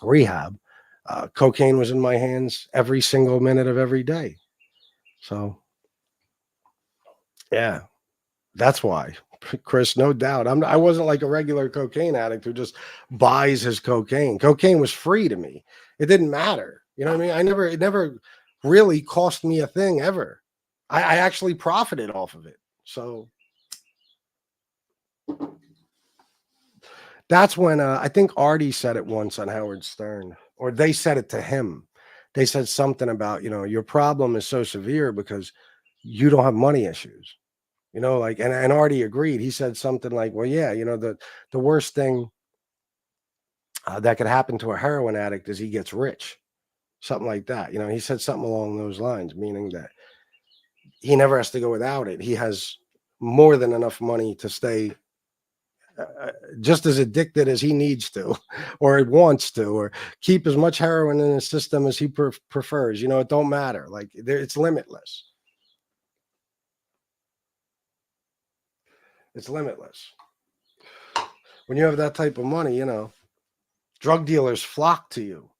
rehab, cocaine was in my hands every single minute of every day. So, yeah. That's why, Chris, no doubt. I wasn't like a regular cocaine addict who just buys his cocaine. Cocaine was free to me. It didn't matter. You know what I mean? It never really cost me a thing ever. I actually profited off of it. So that's when I think Artie said it once on Howard Stern, or they said it to him. They said something about, you know, your problem is so severe because you don't have money issues. You know, like, and Artie agreed. He said something like, well, yeah, you know, the worst thing that could happen to a heroin addict is he gets rich. Something like that. You know, he said something along those lines, meaning that he never has to go without it. He has more than enough money to stay just as addicted as he needs to, or wants to, or keep as much heroin in his system as he prefers. You know, it don't matter. Like, it's limitless. It's limitless. When you have that type of money, you know, drug dealers flock to you.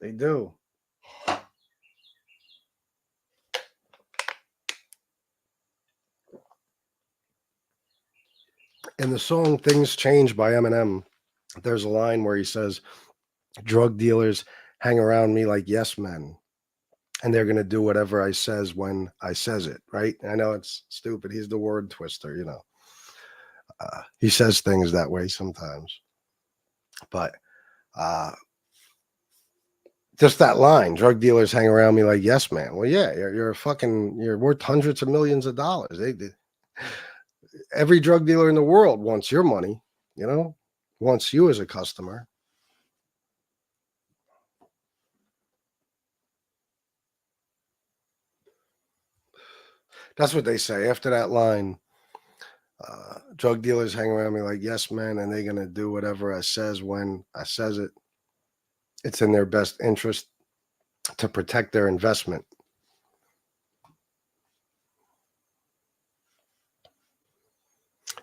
They do. In the song Things Change by Eminem, there's a line where he says, drug dealers hang around me like yes men. and they're going to do whatever I says when I says it, right? I know it's stupid. He's the word twister, you know. He says things that way sometimes. But just that line, drug dealers hang around me like yes man. Well, yeah, you're worth hundreds of millions of dollars. Every drug dealer in the world wants your money, you know, wants you as a customer. That's what they say. After that line, drug dealers hang around me like yes man, and they're gonna do whatever I says when I says it. It's in their best interest to protect their investment.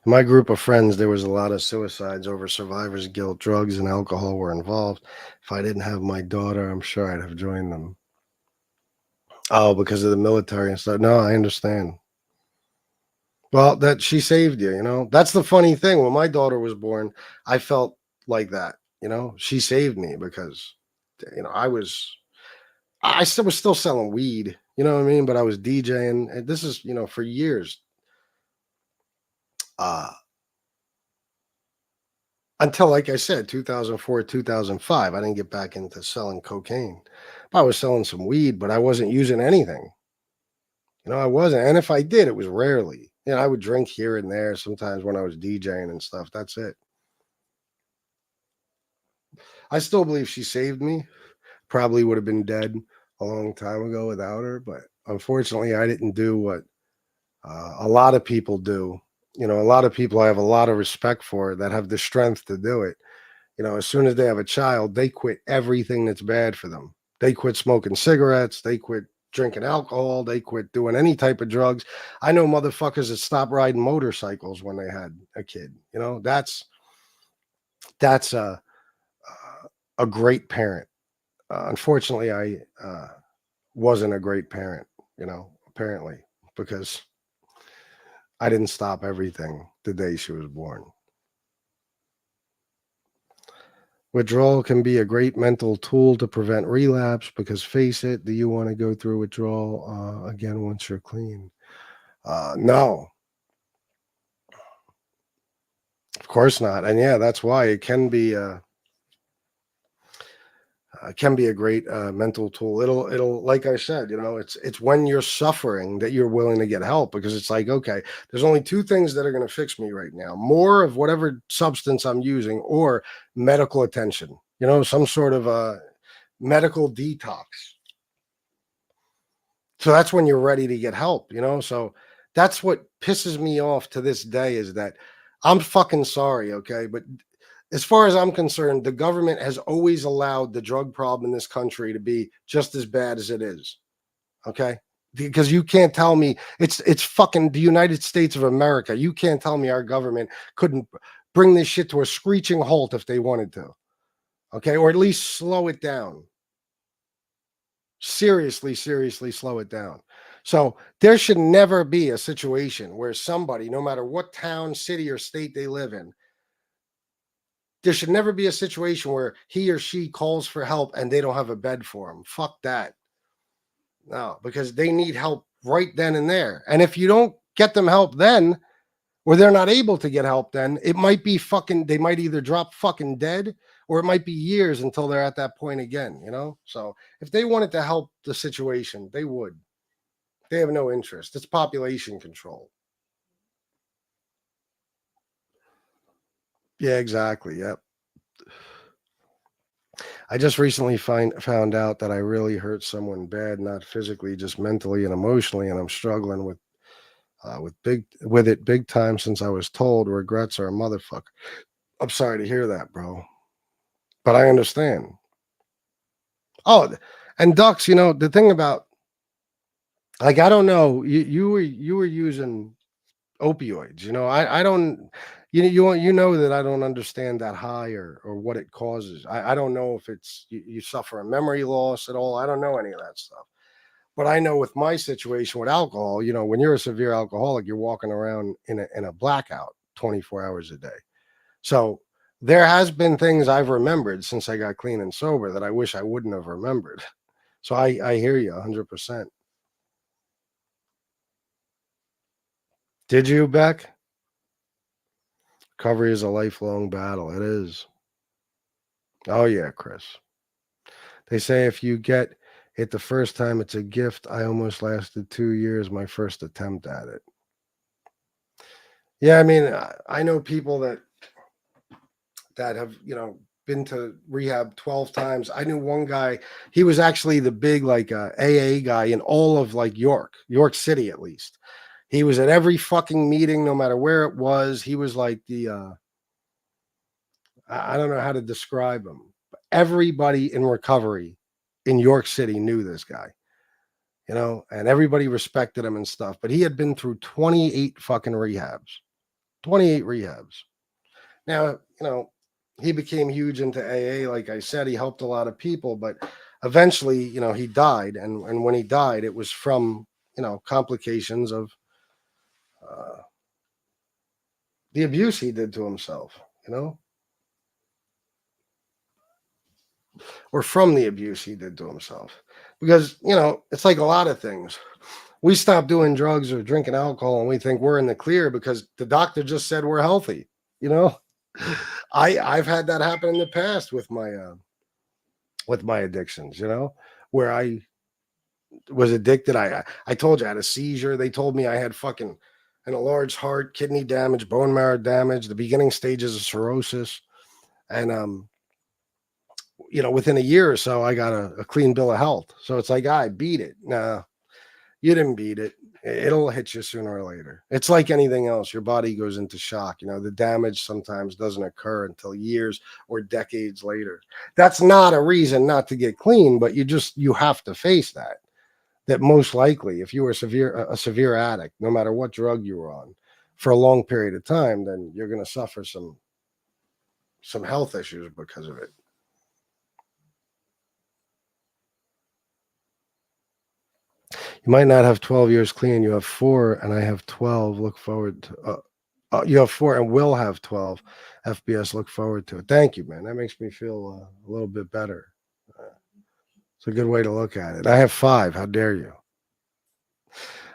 In my group of friends, there was a lot of suicides over survivor's guilt. Drugs and alcohol were involved. If I didn't have my daughter, I'm sure I'd have joined them. Oh, because of the military and stuff. No, I understand. Well, that she saved you, you know. That's the funny thing. When my daughter was born, I felt like that, you know. She saved me because, you know, I still was still selling weed, you know what I mean? But I was DJing, and this is, you know, for years. Until, like I said, 2004, 2005, I didn't get back into selling cocaine. I was selling some weed, but I wasn't using anything. You know, I wasn't. And if I did, it was rarely. You know, I would drink here and there sometimes when I was DJing and stuff. That's it. I still believe she saved me. Probably would have been dead a long time ago without her. But unfortunately, I didn't do what a lot of people do. You know, a lot of people I have a lot of respect for that have the strength to do it. You know, as soon as they have a child, they quit everything that's bad for them. They quit smoking cigarettes. They quit drinking alcohol. They quit doing any type of drugs. I know motherfuckers that stopped riding motorcycles when they had a kid. You know, that's a great parent. Unfortunately, I wasn't a great parent, you know, apparently, because I didn't stop everything the day she was born. Withdrawal can be a great mental tool to prevent relapse because, face it, do you want to go through withdrawal again once you're clean? No, of course not. And yeah, that's why it can be a great mental tool. It'll, like I said, you know, it's when you're suffering that you're willing to get help, because it's like, okay, there's only two things that are going to fix me right now: more of whatever substance I'm using, or medical attention. You know, some sort of medical detox. So that's when you're ready to get help, you know? So that's what pisses me off to this day, is that I'm fucking sorry, okay? But as far as I'm concerned, the government has always allowed the drug problem in this country to be just as bad as it is, okay? Because you can't tell me it's fucking the United States of America. You can't tell me our government couldn't bring this shit to a screeching halt if they wanted to, okay? Or at least slow it down. Seriously slow it down. So there should never be a situation where somebody, no matter what town, city, or state they live in, there should never be a situation where he or she calls for help and they don't have a bed for them. Fuck that. No, because they need help right then and there. And if you don't get them help then, or they're not able to get help then, it might be fucking, they might either drop fucking dead, or it might be years until they're at that point again, you know? So if they wanted to help the situation, they would. They have no interest. It's population control. Yeah, exactly. Yep. I just recently found out that I really hurt someone bad, not physically, just mentally and emotionally, and I'm struggling with it big time since I was told regrets are a motherfucker. I'm sorry to hear that, bro. But I understand. Oh, and Ducks, you know, the thing about, like, I don't know, you were using opioids, you know. I don't, you know that I don't understand that high or what it causes. I don't know if it's you suffer a memory loss at all. I don't know any of that stuff. But I know with my situation with alcohol, you know, when you're a severe alcoholic, you're walking around in a blackout 24 hours a day. So there has been things I've remembered since I got clean and sober that I wish I wouldn't have remembered. So I hear you 100%. Did you, Beck? Recovery is a lifelong battle. It is. Oh, yeah, Chris. They say if you get it the first time, it's a gift. I almost lasted 2 years, my first attempt at it. Yeah, I mean, I know people that have, been to rehab 12 times. I knew one guy, he was actually the big like AA guy in all of like York City, at least. He was at every fucking meeting, no matter where it was. He was like the, I don't know how to describe him. But everybody in recovery in York City knew this guy, and everybody respected him and stuff. But he had been through 28 fucking rehabs, 28 rehabs. Now, he became huge into AA. Like I said, he helped a lot of people, but eventually, he died. And when he died, it was from, complications of the abuse he did to himself, or from the abuse he did to himself. Because, it's like a lot of things. We stop doing drugs or drinking alcohol and we think we're in the clear because the doctor just said we're healthy, I've had that happen in the past with my addictions, where I was addicted. I told you I had a seizure. They told me I had fucking an enlarged heart, kidney damage, bone marrow damage, the beginning stages of cirrhosis. And within a year or so, I got a clean bill of health. So it's like, I beat it. Nah, you didn't beat it. It'll hit you sooner or later. It's like anything else. Your body goes into shock. The damage sometimes doesn't occur until years or decades later. That's not a reason not to get clean, but you have to face that most likely, if you were a severe addict, no matter what drug you were on for a long period of time, then you're going to suffer some health issues because of it. You might not have 12 years clean. You have 4, and I have 12. Look forward to. You have 4 and will have 12. FBS. Look forward to it. Thank you, man. That makes me feel a little bit better. It's a good way to look at it. I have 5. How dare you?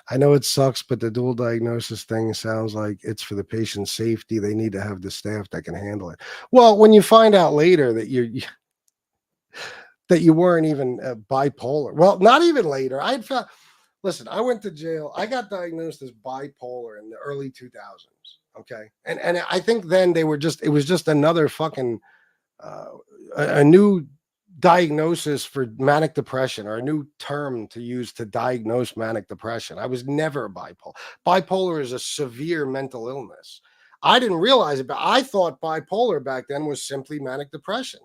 I know it sucks, but the dual diagnosis thing sounds like it's for the patient's safety. They need to have the staff that can handle it. Well, when you find out later that you weren't even bipolar, well, not even later. Listen, I went to jail. I got diagnosed as bipolar in the early 2000s. Okay. And I think then it was just another fucking, a new diagnosis for manic depression, or a new term to use to diagnose manic depression. I was never bipolar. Bipolar is a severe mental illness. I didn't realize it, but I thought bipolar back then was simply manic depression,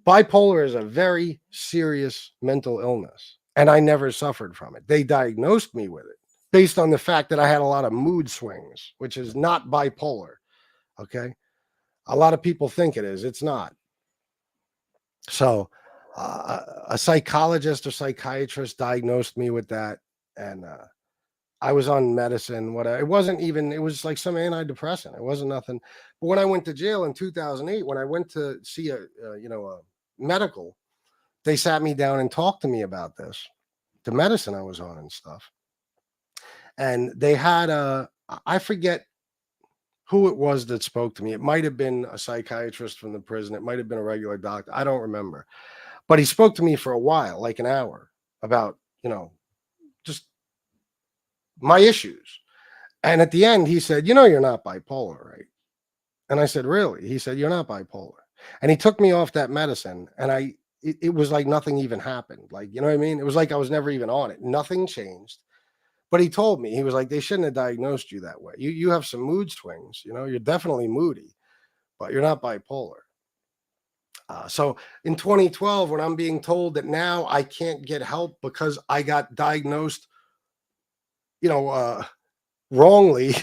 bipolar is a very serious mental illness, and I never suffered from it. They diagnosed me with it based on the fact that I had a lot of mood swings, which is not bipolar. Okay. A lot of people think it is. It's not. So a psychologist or psychiatrist diagnosed me with that, and I was on medicine. It was like some antidepressant. It wasn't nothing. But when I went to jail in 2008, when I went to see a medical, they sat me down and talked to me about this, the medicine I was on and stuff. And they had I forget who it was that spoke to me. It might have been a psychiatrist from the prison. It might have been a regular doctor. I don't remember. But he spoke to me for a while, like an hour, about, just my issues. And at the end, he said, you're not bipolar, right? And I said, really? He said, you're not bipolar. And he took me off that medicine, and it was like nothing even happened. Like, you know what I mean? It was like I was never even on it. Nothing changed. But he told me, he was like, they shouldn't have diagnosed you that way. You have some mood swings, you're definitely moody, but you're not bipolar. So in 2012, when I'm being told that now I can't get help because I got diagnosed, wrongly,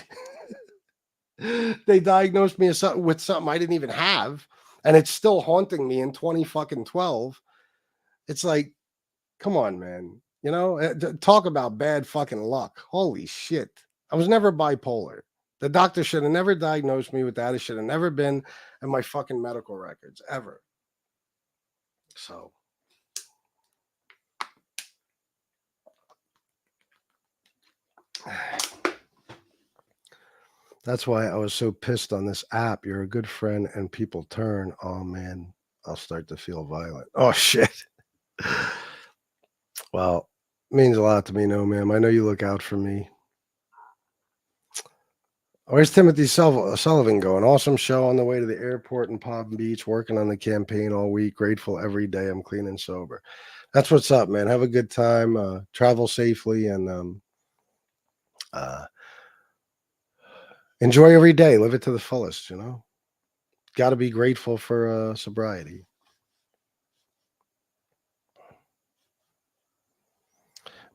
they diagnosed me with something I didn't even have, and it's still haunting me in 2012. It's like, come on, man. Talk about bad fucking luck. Holy shit. I was never bipolar. The doctor should have never diagnosed me with that. It should have never been in my fucking medical records ever. So That's why I was so pissed on this app. You're a good friend and people turn. Oh man, I'll start to feel violent. Oh shit. Well, means a lot to me, no, ma'am. I know you look out for me. Where's Timothy Sullivan going? Awesome show on the way to the airport in Palm Beach, working on the campaign all week. Grateful every day. I'm clean and sober. That's what's up, man. Have a good time. Travel safely and enjoy every day. Live it to the fullest, you know? Got to be grateful for sobriety.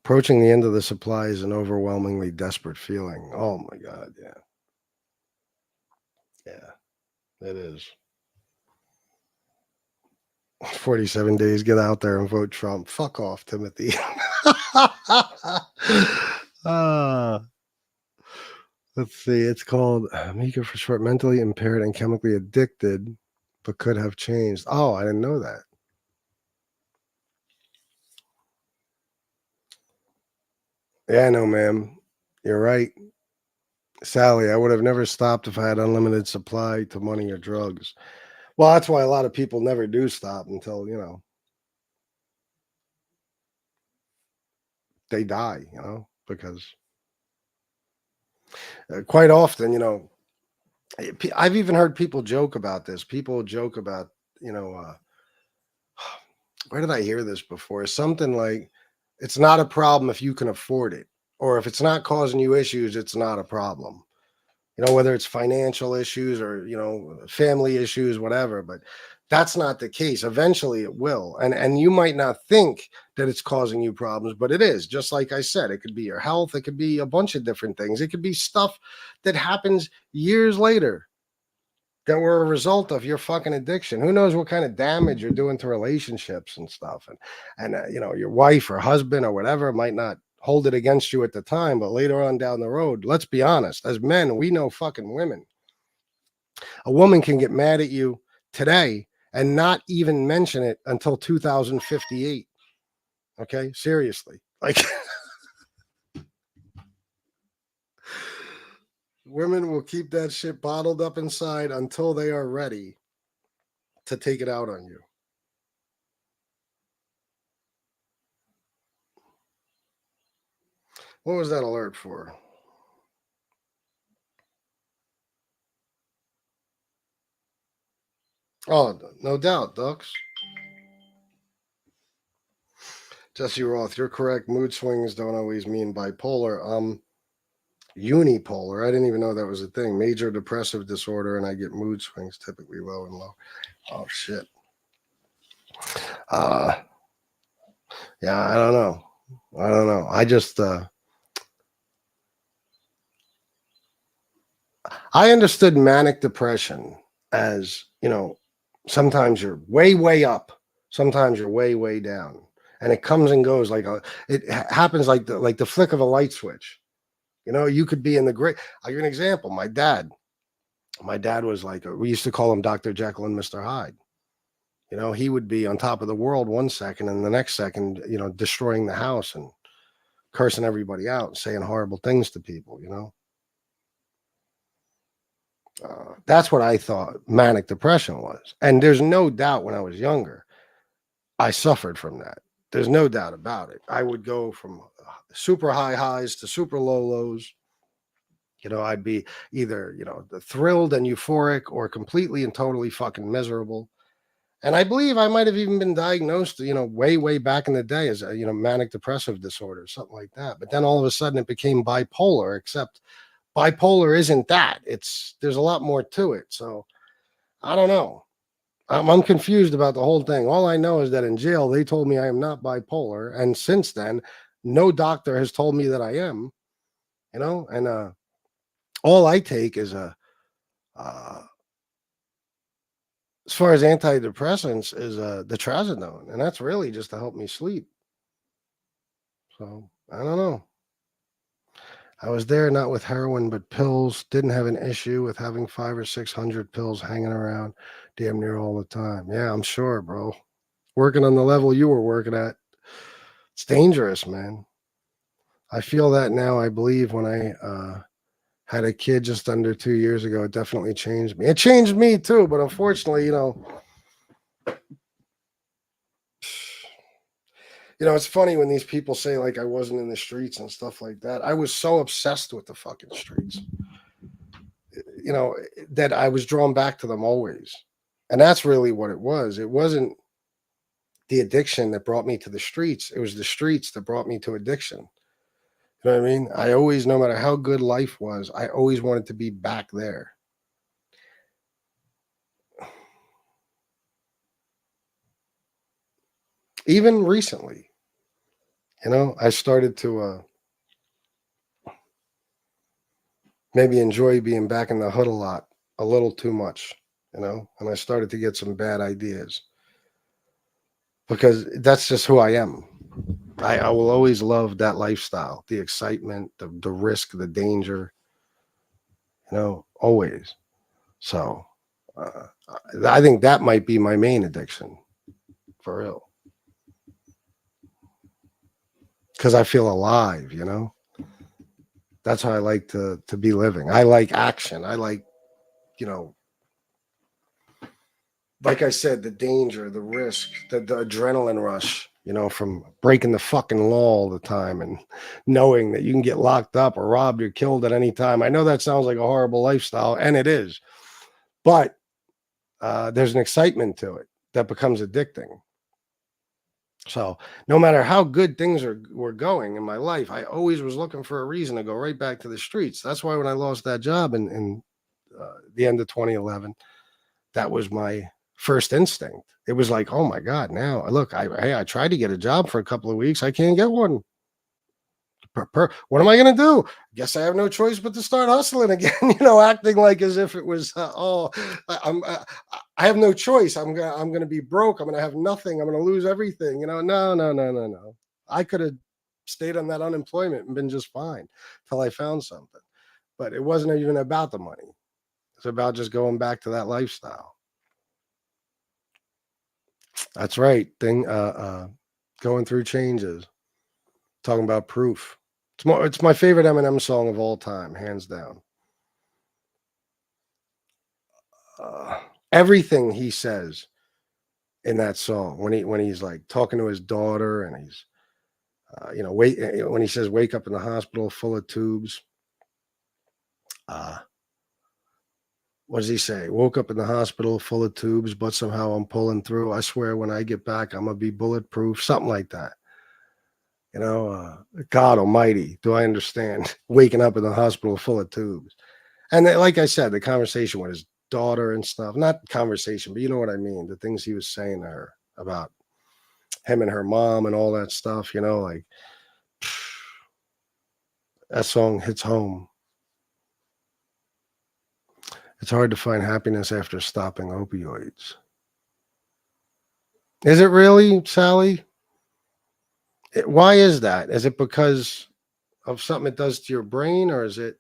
Approaching the end of the supply is an overwhelmingly desperate feeling. Oh my God, yeah. Yeah, it is. 47 days, get out there and vote Trump. Fuck off, Timothy. Let's see. It's called Mika for short, mentally impaired and chemically addicted, but could have changed. Oh, I didn't know that. Yeah, no, ma'am. You're right. Sally, I would have never stopped if I had unlimited supply to money or drugs. Well, that's why a lot of people never do stop until, you know, they die, you know, because quite often, you know, I've even heard people joke about this. People joke about, you know, where did I hear this before? Something like, it's not a problem if you can afford it, or if it's not causing you issues, it's not a problem. You know, whether it's financial issues or, you know, family issues, whatever, but that's not the case. Eventually it will. And you might not think that it's causing you problems, but it is. Just like I said, it could be your health. It could be a bunch of different things. It could be stuff that happens years later that were a result of your fucking addiction. Who knows what kind of damage you're doing to relationships and stuff. And you know, your wife or husband or whatever might not hold it against you at the time, but later on down the road, let's be honest, as men, we know fucking women. A woman can get mad at you today and not even mention it until 2058. Okay? Seriously. Like, women will keep that shit bottled up inside until they are ready to take it out on you. What was that alert for? Oh, no doubt, Ducks. Jesse Roth, you're correct. Mood swings don't always mean bipolar. Unipolar. I didn't even know that was a thing. Major depressive disorder, and I get mood swings, typically low and low. Oh shit. Yeah, I don't know. I just I understood manic depression as, you know, sometimes you're way, way up, sometimes you're way, way down. And it comes and goes it happens like the flick of a light switch. You know, you could be in the great. I'll give you an example. My dad was like, we used to call him Dr. Jekyll and Mr. Hyde. You know, he would be on top of the world one second, and the next second, you know, destroying the house and cursing everybody out and saying horrible things to people, you know. That's what I thought manic depression was. And there's no doubt when I was younger, I suffered from that. There's no doubt about it. I would go from super high highs to super low lows. You know, I'd be either, you know, thrilled and euphoric or completely and totally fucking miserable. And I believe I might have even been diagnosed, you know, way, way back in the day as a, you know, manic depressive disorder, something like that. But then all of a sudden it became bipolar, except bipolar isn't that. There's a lot more to it. So I don't know. I'm confused about the whole thing. All I know is that in jail, they told me I am not bipolar. And since then, no doctor has told me that I am, you know, and all I take is as far as antidepressants is the trazodone. And that's really just to help me sleep. So I don't know. I was there not with heroin, but pills. Didn't have an issue with having 500 or 600 pills hanging around damn near all the time. Yeah, I'm sure, bro. Working on the level you were working at. It's dangerous, man. I feel that now. I believe when I Had a kid just under 2 years ago. It definitely changed me. It changed me too, but unfortunately, it's funny when these people say like I wasn't in the streets and stuff like that. I was so obsessed with the fucking streets, that I was drawn back to them always. And that's really what it was. It wasn't the addiction that brought me to the streets. It was the streets that brought me to addiction. You know what I mean? I always, no matter how good life was, I always wanted to be back there. Even recently, I started to maybe enjoy being back in the hood a little too much, and I started to get some bad ideas because that's just who I am. I will always love that lifestyle, the excitement, the risk, the danger, always. So I think that might be my main addiction, for real. Because I feel alive, That's how I like to be living. I like action. I like, like I said, the danger, the risk, the adrenaline rush, from breaking the fucking law all the time and knowing that you can get locked up or robbed or killed at any time. I know that sounds like a horrible lifestyle, and it is. But there's an excitement to it that becomes addicting. So no matter how good things were going in my life, I always was looking for a reason to go right back to the streets. That's why when I lost that job in the end of 2011, that was my first instinct. It was like, oh my God, now look, I tried to get a job for a couple of weeks. I can't get one. What am I going to do? Guess I have no choice but to start hustling again, acting like as if it was, I have no choice. I'm going to be broke. I'm going to have nothing. I'm going to lose everything. No. I could have stayed on that unemployment and been just fine till I found something. But it wasn't even about the money. It's about just going back to that lifestyle. That's right. Going through changes. Talking about proof. It's my favorite Eminem song of all time, hands down. Everything he says in that song, when he's like talking to his daughter, and he's, when he says, "Wake up in the hospital full of tubes." What does he say? Woke up in the hospital full of tubes, but somehow I'm pulling through. I swear when I get back, I'm gonna be bulletproof. Something like that. God almighty, do I understand waking up in the hospital full of tubes? And like I said, the conversation with his daughter and stuff, not conversation, but you know what I mean? The things he was saying to her about him and her mom and all that stuff, like that song hits home. It's hard to find happiness after stopping opioids. Is it really, Sally? Why is that? Is it because of something it does to your brain, or is it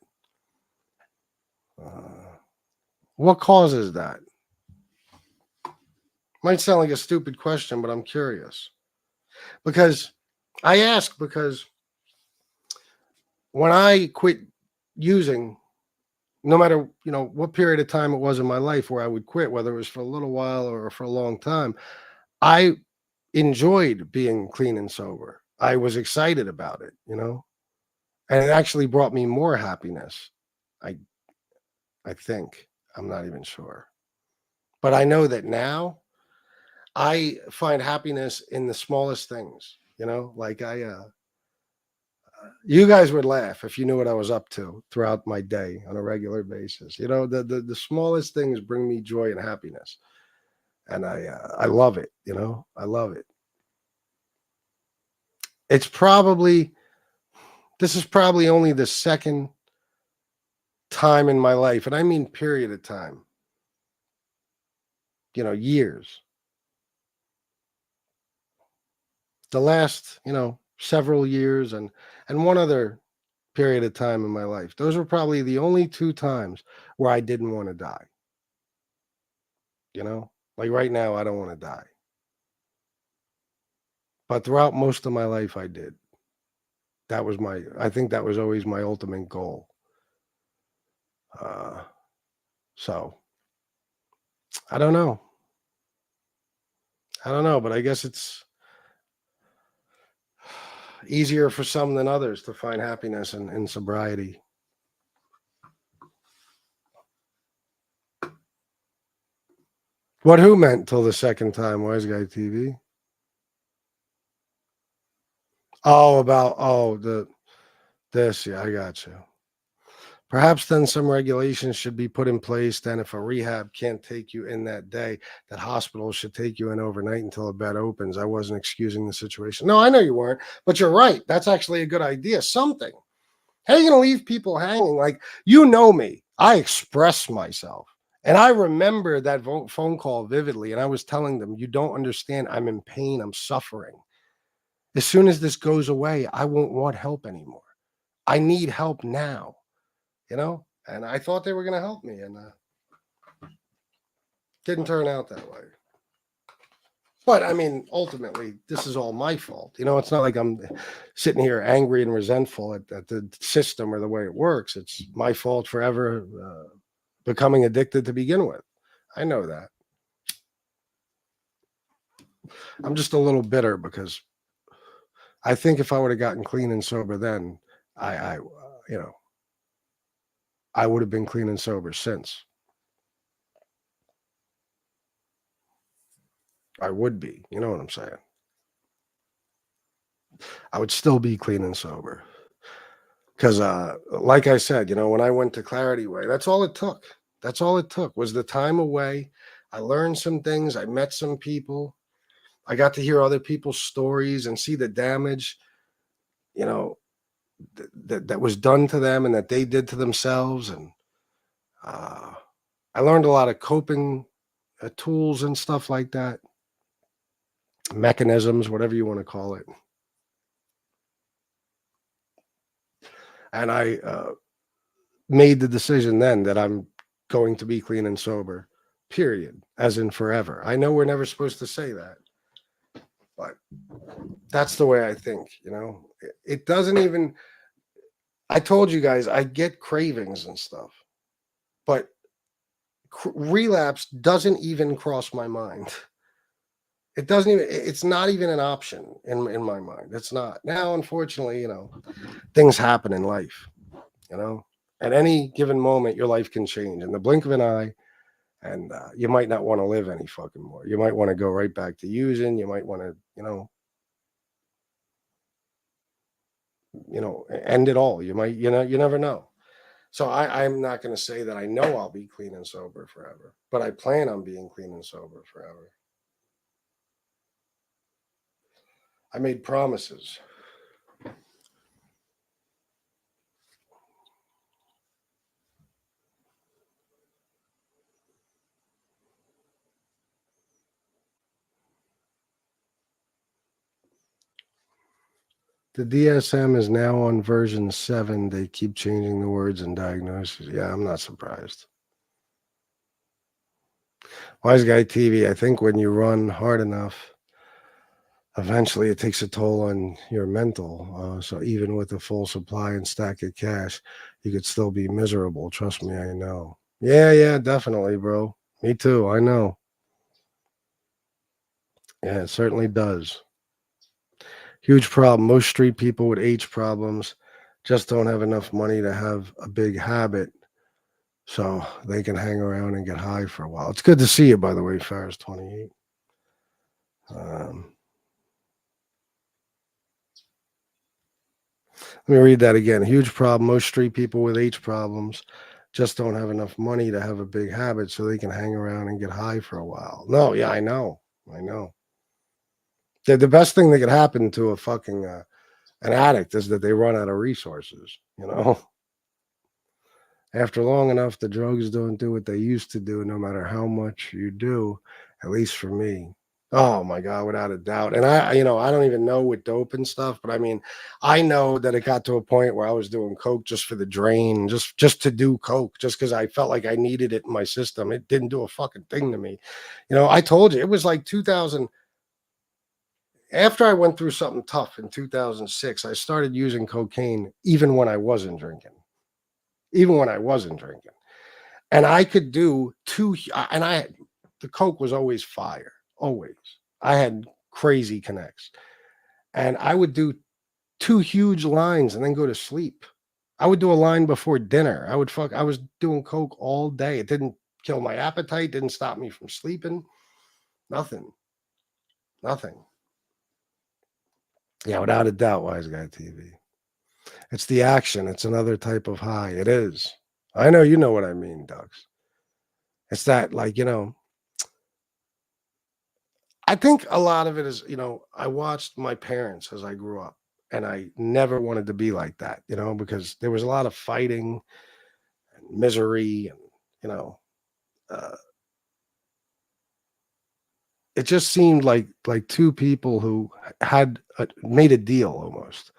what causes that? Might sound like a stupid question, but I'm curious. Because I ask because when I quit using, no matter what period of time it was in my life where I would quit, whether it was for a little while or for a long time, I enjoyed being clean and sober. I was excited about it, and it actually brought me more happiness. I think. I'm not even sure. But I know that now I find happiness in the smallest things, like you guys would laugh if you knew what I was up to throughout my day on a regular basis. The smallest things bring me joy and happiness. And I love it, I love it. This is probably only the second time in my life, and I mean period of time, years. The last, several years and one other period of time in my life. Those were probably the only two times where I didn't want to die. Like right now, I don't want to die. But throughout most of my life, I did. I think that was always my ultimate goal. So I don't know. But I guess it's easier for some than others to find happiness in sobriety. What who meant till the second time? Wise Guy TV. Oh, about this. Yeah, I got you. Perhaps then some regulations should be put in place. Then, if a rehab can't take you in that day, that hospitals should take you in overnight until a bed opens. I wasn't excusing the situation. No, I know you weren't, but you're right. That's actually a good idea. Something. How are you going to leave people hanging? Like, you know me. I express myself. And I remember that phone call vividly. And I was telling them, you don't understand. I'm in pain. I'm suffering. As soon as this goes away, I won't want help anymore. I need help now. And I thought they were going to help me, and didn't turn out that way. But I mean, ultimately, this is all my fault. It's not like I'm sitting here angry and resentful at the system or the way it works. It's my fault for ever becoming addicted to begin with. I know that. I'm just a little bitter because I think if I would have gotten clean and sober then, I would have been clean and sober since. I would be. You know what I'm saying? I would still be clean and sober. Because, like I said, when I went to Clarity Way, that's all it took. That's all it took was the time away. I learned some things. I met some people. I got to hear other people's stories and see the damage, that was done to them and that they did to themselves. And I learned a lot of coping tools and stuff like that. Mechanisms, whatever you want to call it. And I made the decision then that I'm going to be clean and sober, period, as in forever. I know we're never supposed to say that, but that's the way I think, It doesn't even, I told you guys, I get cravings and stuff, but relapse doesn't even cross my mind. It doesn't even, it's not even an option in my mind. It's not. Now, unfortunately, things happen in life, at any given moment, your life can change in the blink of an eye. And you might not want to live any fucking more. You might want to go right back to using. You might want to, end it all. You might, you never know. So I'm not going to say that I know I'll be clean and sober forever, but I plan on being clean and sober forever. I made promises. The DSM is now on version 7. They keep changing the words and diagnoses. Yeah, I'm not surprised. Wise Guy TV, I think when you run hard enough, eventually it takes a toll on your mental. So even with a full supply and stack of cash, you could still be miserable. Trust me, I know. Yeah, definitely, bro. Me too, I know. Yeah, it certainly does. Huge problem. Most street people with H problems just don't have enough money to have a big habit, so they can hang around and get high for a while. It's good to see you, by the way, Farris 28. Let me read that again. Huge problem. Most street people with H problems just don't have enough money to have a big habit, so they can hang around and get high for a while. No, yeah, I know. The best thing that could happen to a fucking an addict is that they run out of resources, After long enough, the drugs don't do what they used to do, no matter how much you do, at least for me. Oh my God, without a doubt. And I don't even know with dope and stuff, but I mean, I know that it got to a point where I was doing coke just for the drain, just to do coke, just because I felt like I needed it in my system. It didn't do a fucking thing to me. I told you, it was like 2000. After I went through something tough in 2006, I started using cocaine even when I wasn't drinking. And I could do the coke was always fire, always. I had crazy connects, and I would do 2 huge lines and then go to sleep. I would do a line before dinner. I was doing coke all day. It didn't kill my appetite, didn't stop me from sleeping. Nothing. Yeah, without a doubt, Wise Guy TV. It's the action. It's another type of high. It is. I know you know what I mean, Ducks. It's that, like, I think a lot of it is, I watched my parents as I grew up, and I never wanted to be like that, because there was a lot of fighting and misery, and, it just seemed like two people who had made a deal almost,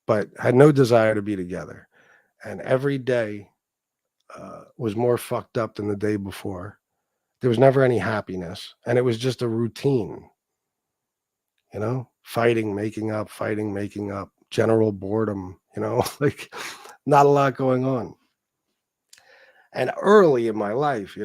but had no desire to be together. And every day was more fucked up than the day before. There was never any happiness. And it was just a routine, fighting, making up, general boredom, like not a lot going on. And early in my life,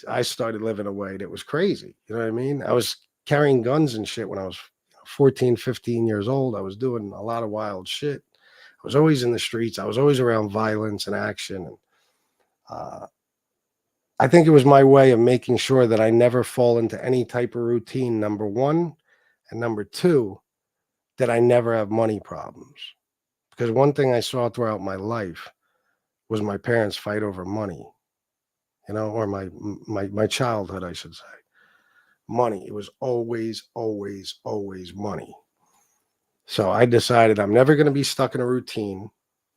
I started living a way that was crazy. You know what I mean? I was carrying guns and shit when I was 14, 15 years old. I was doing a lot of wild shit. I was always in the streets. I was always around violence and action. And I think it was my way of making sure that I never fall into any type of routine, number one. And number two, that I never have money problems. Because one thing I saw throughout my life was my parents fight over money, or my childhood, I should say. Money. It was always, always, always money. So I decided I'm never going to be stuck in a routine,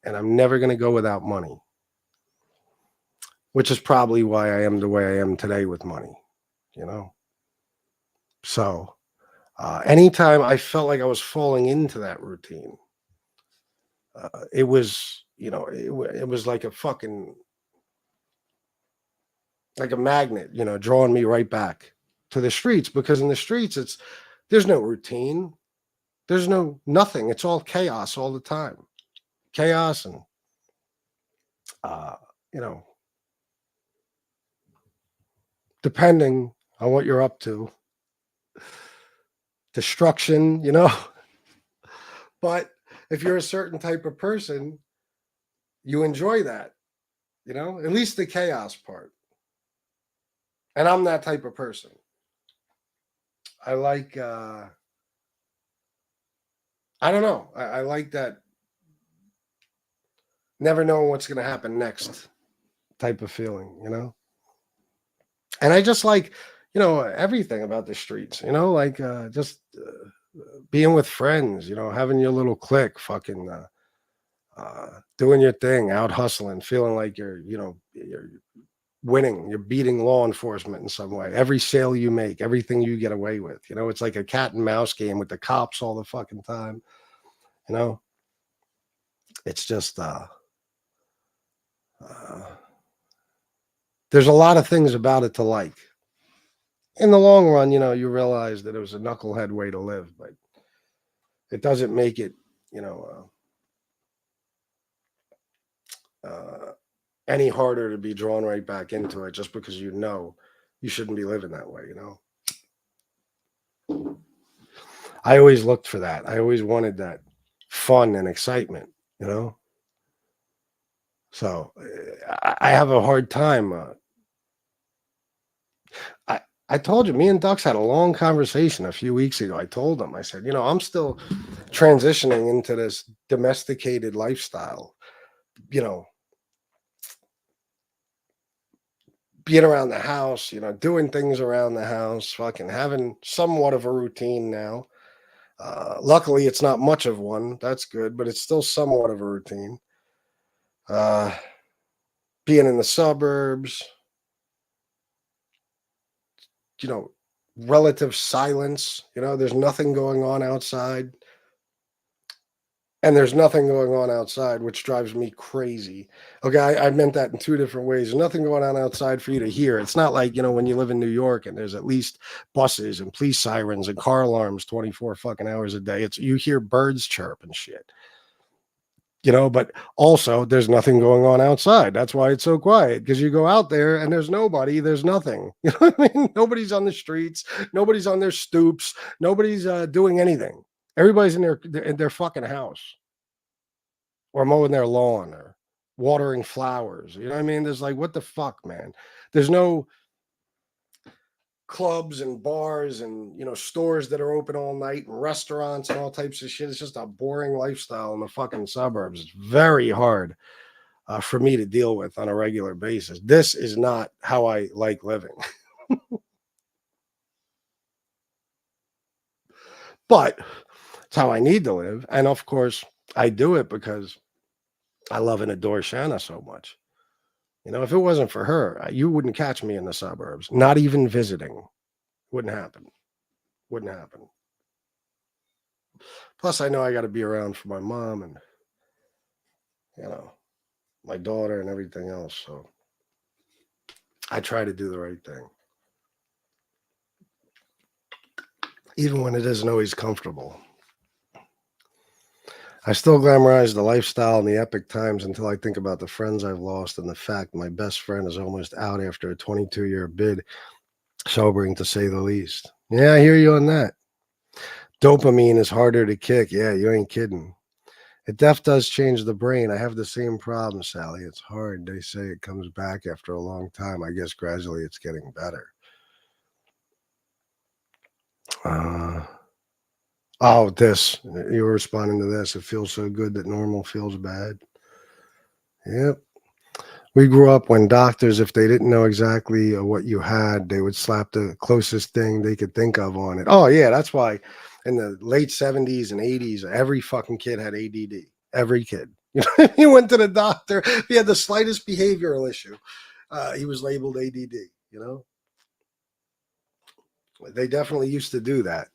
and I'm never going to go without money, which is probably why I am the way I am today with money, So anytime I felt like I was falling into that routine, it was, it was like a fucking, like a magnet, drawing me right back to the streets, because in the streets, there's no routine. There's nothing. It's all chaos all the time. Chaos and, depending on what you're up to, destruction, But if you're a certain type of person, you enjoy that, at least the chaos part. And I'm that type of person. I like, I don't know. I like that never knowing what's going to happen next type of feeling, And I just like, everything about the streets, like just being with friends, having your little clique, fucking doing your thing, out hustling, feeling like you're winning, you're beating law enforcement in some way. Every sale you make, everything you get away with, it's like a cat and mouse game with the cops all the fucking time, It's just there's a lot of things about it to like. In the long run, you realize that it was a knucklehead way to live, but it doesn't make it, any harder to be drawn right back into it just because you shouldn't be living that way, I always looked for that. I always wanted that fun and excitement, So I have a hard time. I told you, me and Dux had a long conversation a few weeks ago. I told him, I said, I'm still transitioning into this domesticated lifestyle, being around the house, doing things around the house, fucking having somewhat of a routine now. Luckily, it's not much of one. That's good, but it's still somewhat of a routine. Being in the suburbs, relative silence, there's nothing going on outside. And there's nothing going on outside, which drives me crazy. Okay, I meant that in two different ways. There's nothing going on outside for you to hear. It's not like, when you live in New York and there's at least buses and police sirens and car alarms 24 fucking hours a day. You hear birds chirp and shit. But also there's nothing going on outside. That's why it's so quiet, because you go out there and there's nobody, there's nothing. You know what I mean? Nobody's on the streets, nobody's on their stoops, nobody's doing anything. Everybody's in their fucking house, or mowing their lawn, or watering flowers. You know what I mean? There's like, what the fuck, man? There's no clubs and bars and stores that are open all night, and restaurants and all types of shit. It's just a boring lifestyle in the fucking suburbs. It's very hard for me to deal with on a regular basis. This is not how I like living. But it's how I need to live. And of course I do it because I love and adore Shanna so much. If it wasn't for her, you wouldn't catch me in the suburbs, not even visiting. Wouldn't happen. Wouldn't happen. Plus, I know I got to be around for my mom and, my daughter and everything else. So I try to do the right thing, even when it isn't always comfortable. I still glamorize the lifestyle and the epic times until I think about the friends I've lost and the fact my best friend is almost out after a 22-year bid. Sobering, to say the least. Yeah, I hear you on that. Dopamine is harder to kick. Yeah, you ain't kidding. It does change the brain. I have the same problem, Sally. It's hard. They say it comes back after a long time. I guess gradually it's getting better. This. You were responding to this. It feels so good that normal feels bad. Yep. We grew up when doctors, if they didn't know exactly what you had, they would slap the closest thing they could think of on it. Oh, yeah, that's why in the late 70s and 80s, every fucking kid had ADD. Every kid. He went to the doctor. If he had the slightest behavioral issue, he was labeled ADD, They definitely used to do that.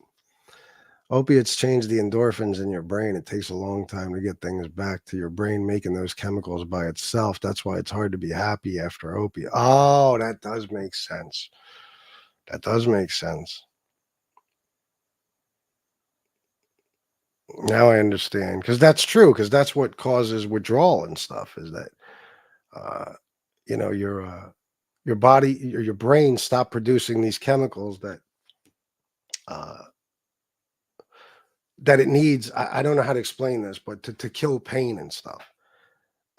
Opiates change the endorphins in your brain. It takes a long time to get things back to your brain making those chemicals by itself. That's why it's hard to be happy after opiate. Oh, that does make sense. That does make sense. Now I understand. Because that's true. Because that's what causes withdrawal and stuff, is that, your body, your brain stopped producing these chemicals that it needs. I don't know how to explain this, but to kill pain and stuff.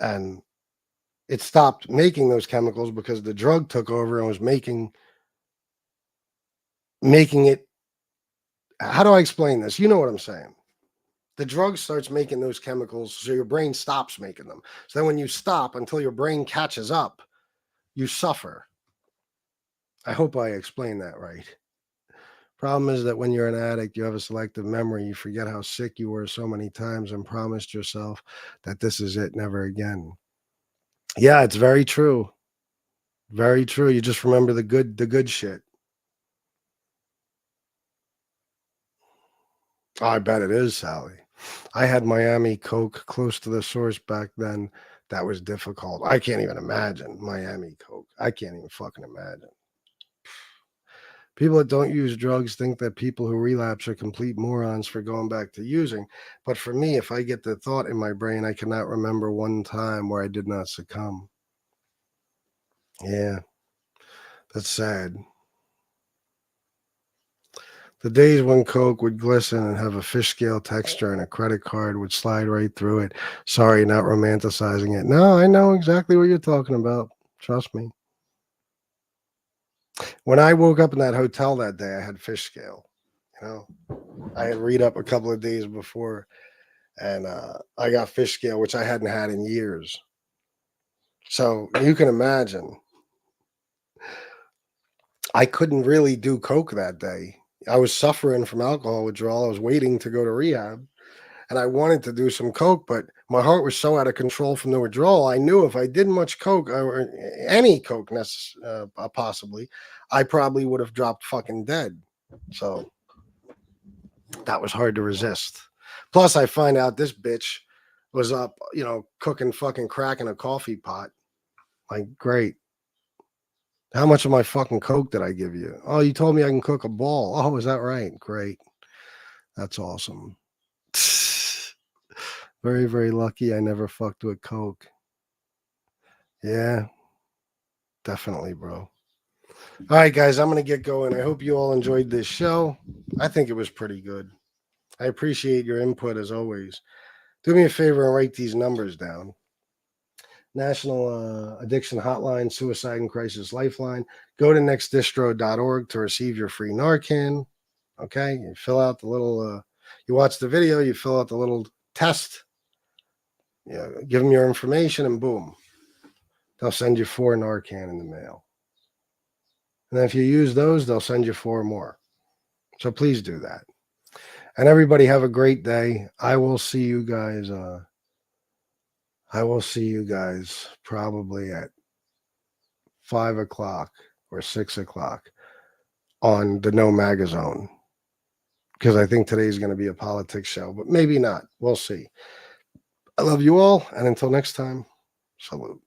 And it stopped making those chemicals because the drug took over and was making it. How do I explain this? You know what I'm saying? The drug starts making those chemicals, so your brain stops making them. So then when you stop until your brain catches up, you suffer. I hope I explained that right. Problem is that when you're an addict, you have a selective memory. You forget how sick you were so many times and promised yourself that this is it, never again. Yeah, it's very true. Very true. You just remember the good shit. Oh, I bet it is, Sally. I had Miami Coke close to the source back then. That was difficult. I can't even imagine Miami Coke. I can't even fucking imagine. People that don't use drugs think that people who relapse are complete morons for going back to using. But for me, if I get the thought in my brain, I cannot remember one time where I did not succumb. Yeah, that's sad. The days when Coke would glisten and have a fish scale texture and a credit card would slide right through it. Sorry, not romanticizing it. No, I know exactly what you're talking about. Trust me. When I woke up in that hotel that day, I had fish scale. I had read up a couple of days before, and I got fish scale, which I hadn't had in years. So you can imagine, I couldn't really do Coke that day. I was suffering from alcohol withdrawal. I was waiting to go to rehab, and I wanted to do some Coke, but my heart was so out of control from the withdrawal. I knew if I did much Coke, or any Coke possibly, I probably would have dropped fucking dead. So that was hard to resist. Plus, I find out this bitch was up, cooking fucking crack in a coffee pot. Like, great. How much of my fucking Coke did I give you? Oh, you told me I can cook a ball. Oh, is that right? Great. That's awesome. Very, very lucky I never fucked with coke. Yeah, definitely, bro. All right, guys, I'm going to get going. I hope you all enjoyed this show. I think it was pretty good. I appreciate your input as always. Do me a favor and write these numbers down. National Addiction Hotline, Suicide and Crisis Lifeline. Go to nextdistro.org to receive your free Narcan. Okay, you fill out the little, you watch the video, you fill out the little test, give them your information, and boom, they'll send you 4 Narcan in the mail. And if you use those, they'll send you 4 more. So please do that. And everybody have a great day. I will see you guys. Probably at 5 o'clock or 6 o'clock on the No Magazone, because I think today's going to be a politics show, but maybe not. We'll see. I love you all. And until next time, salute.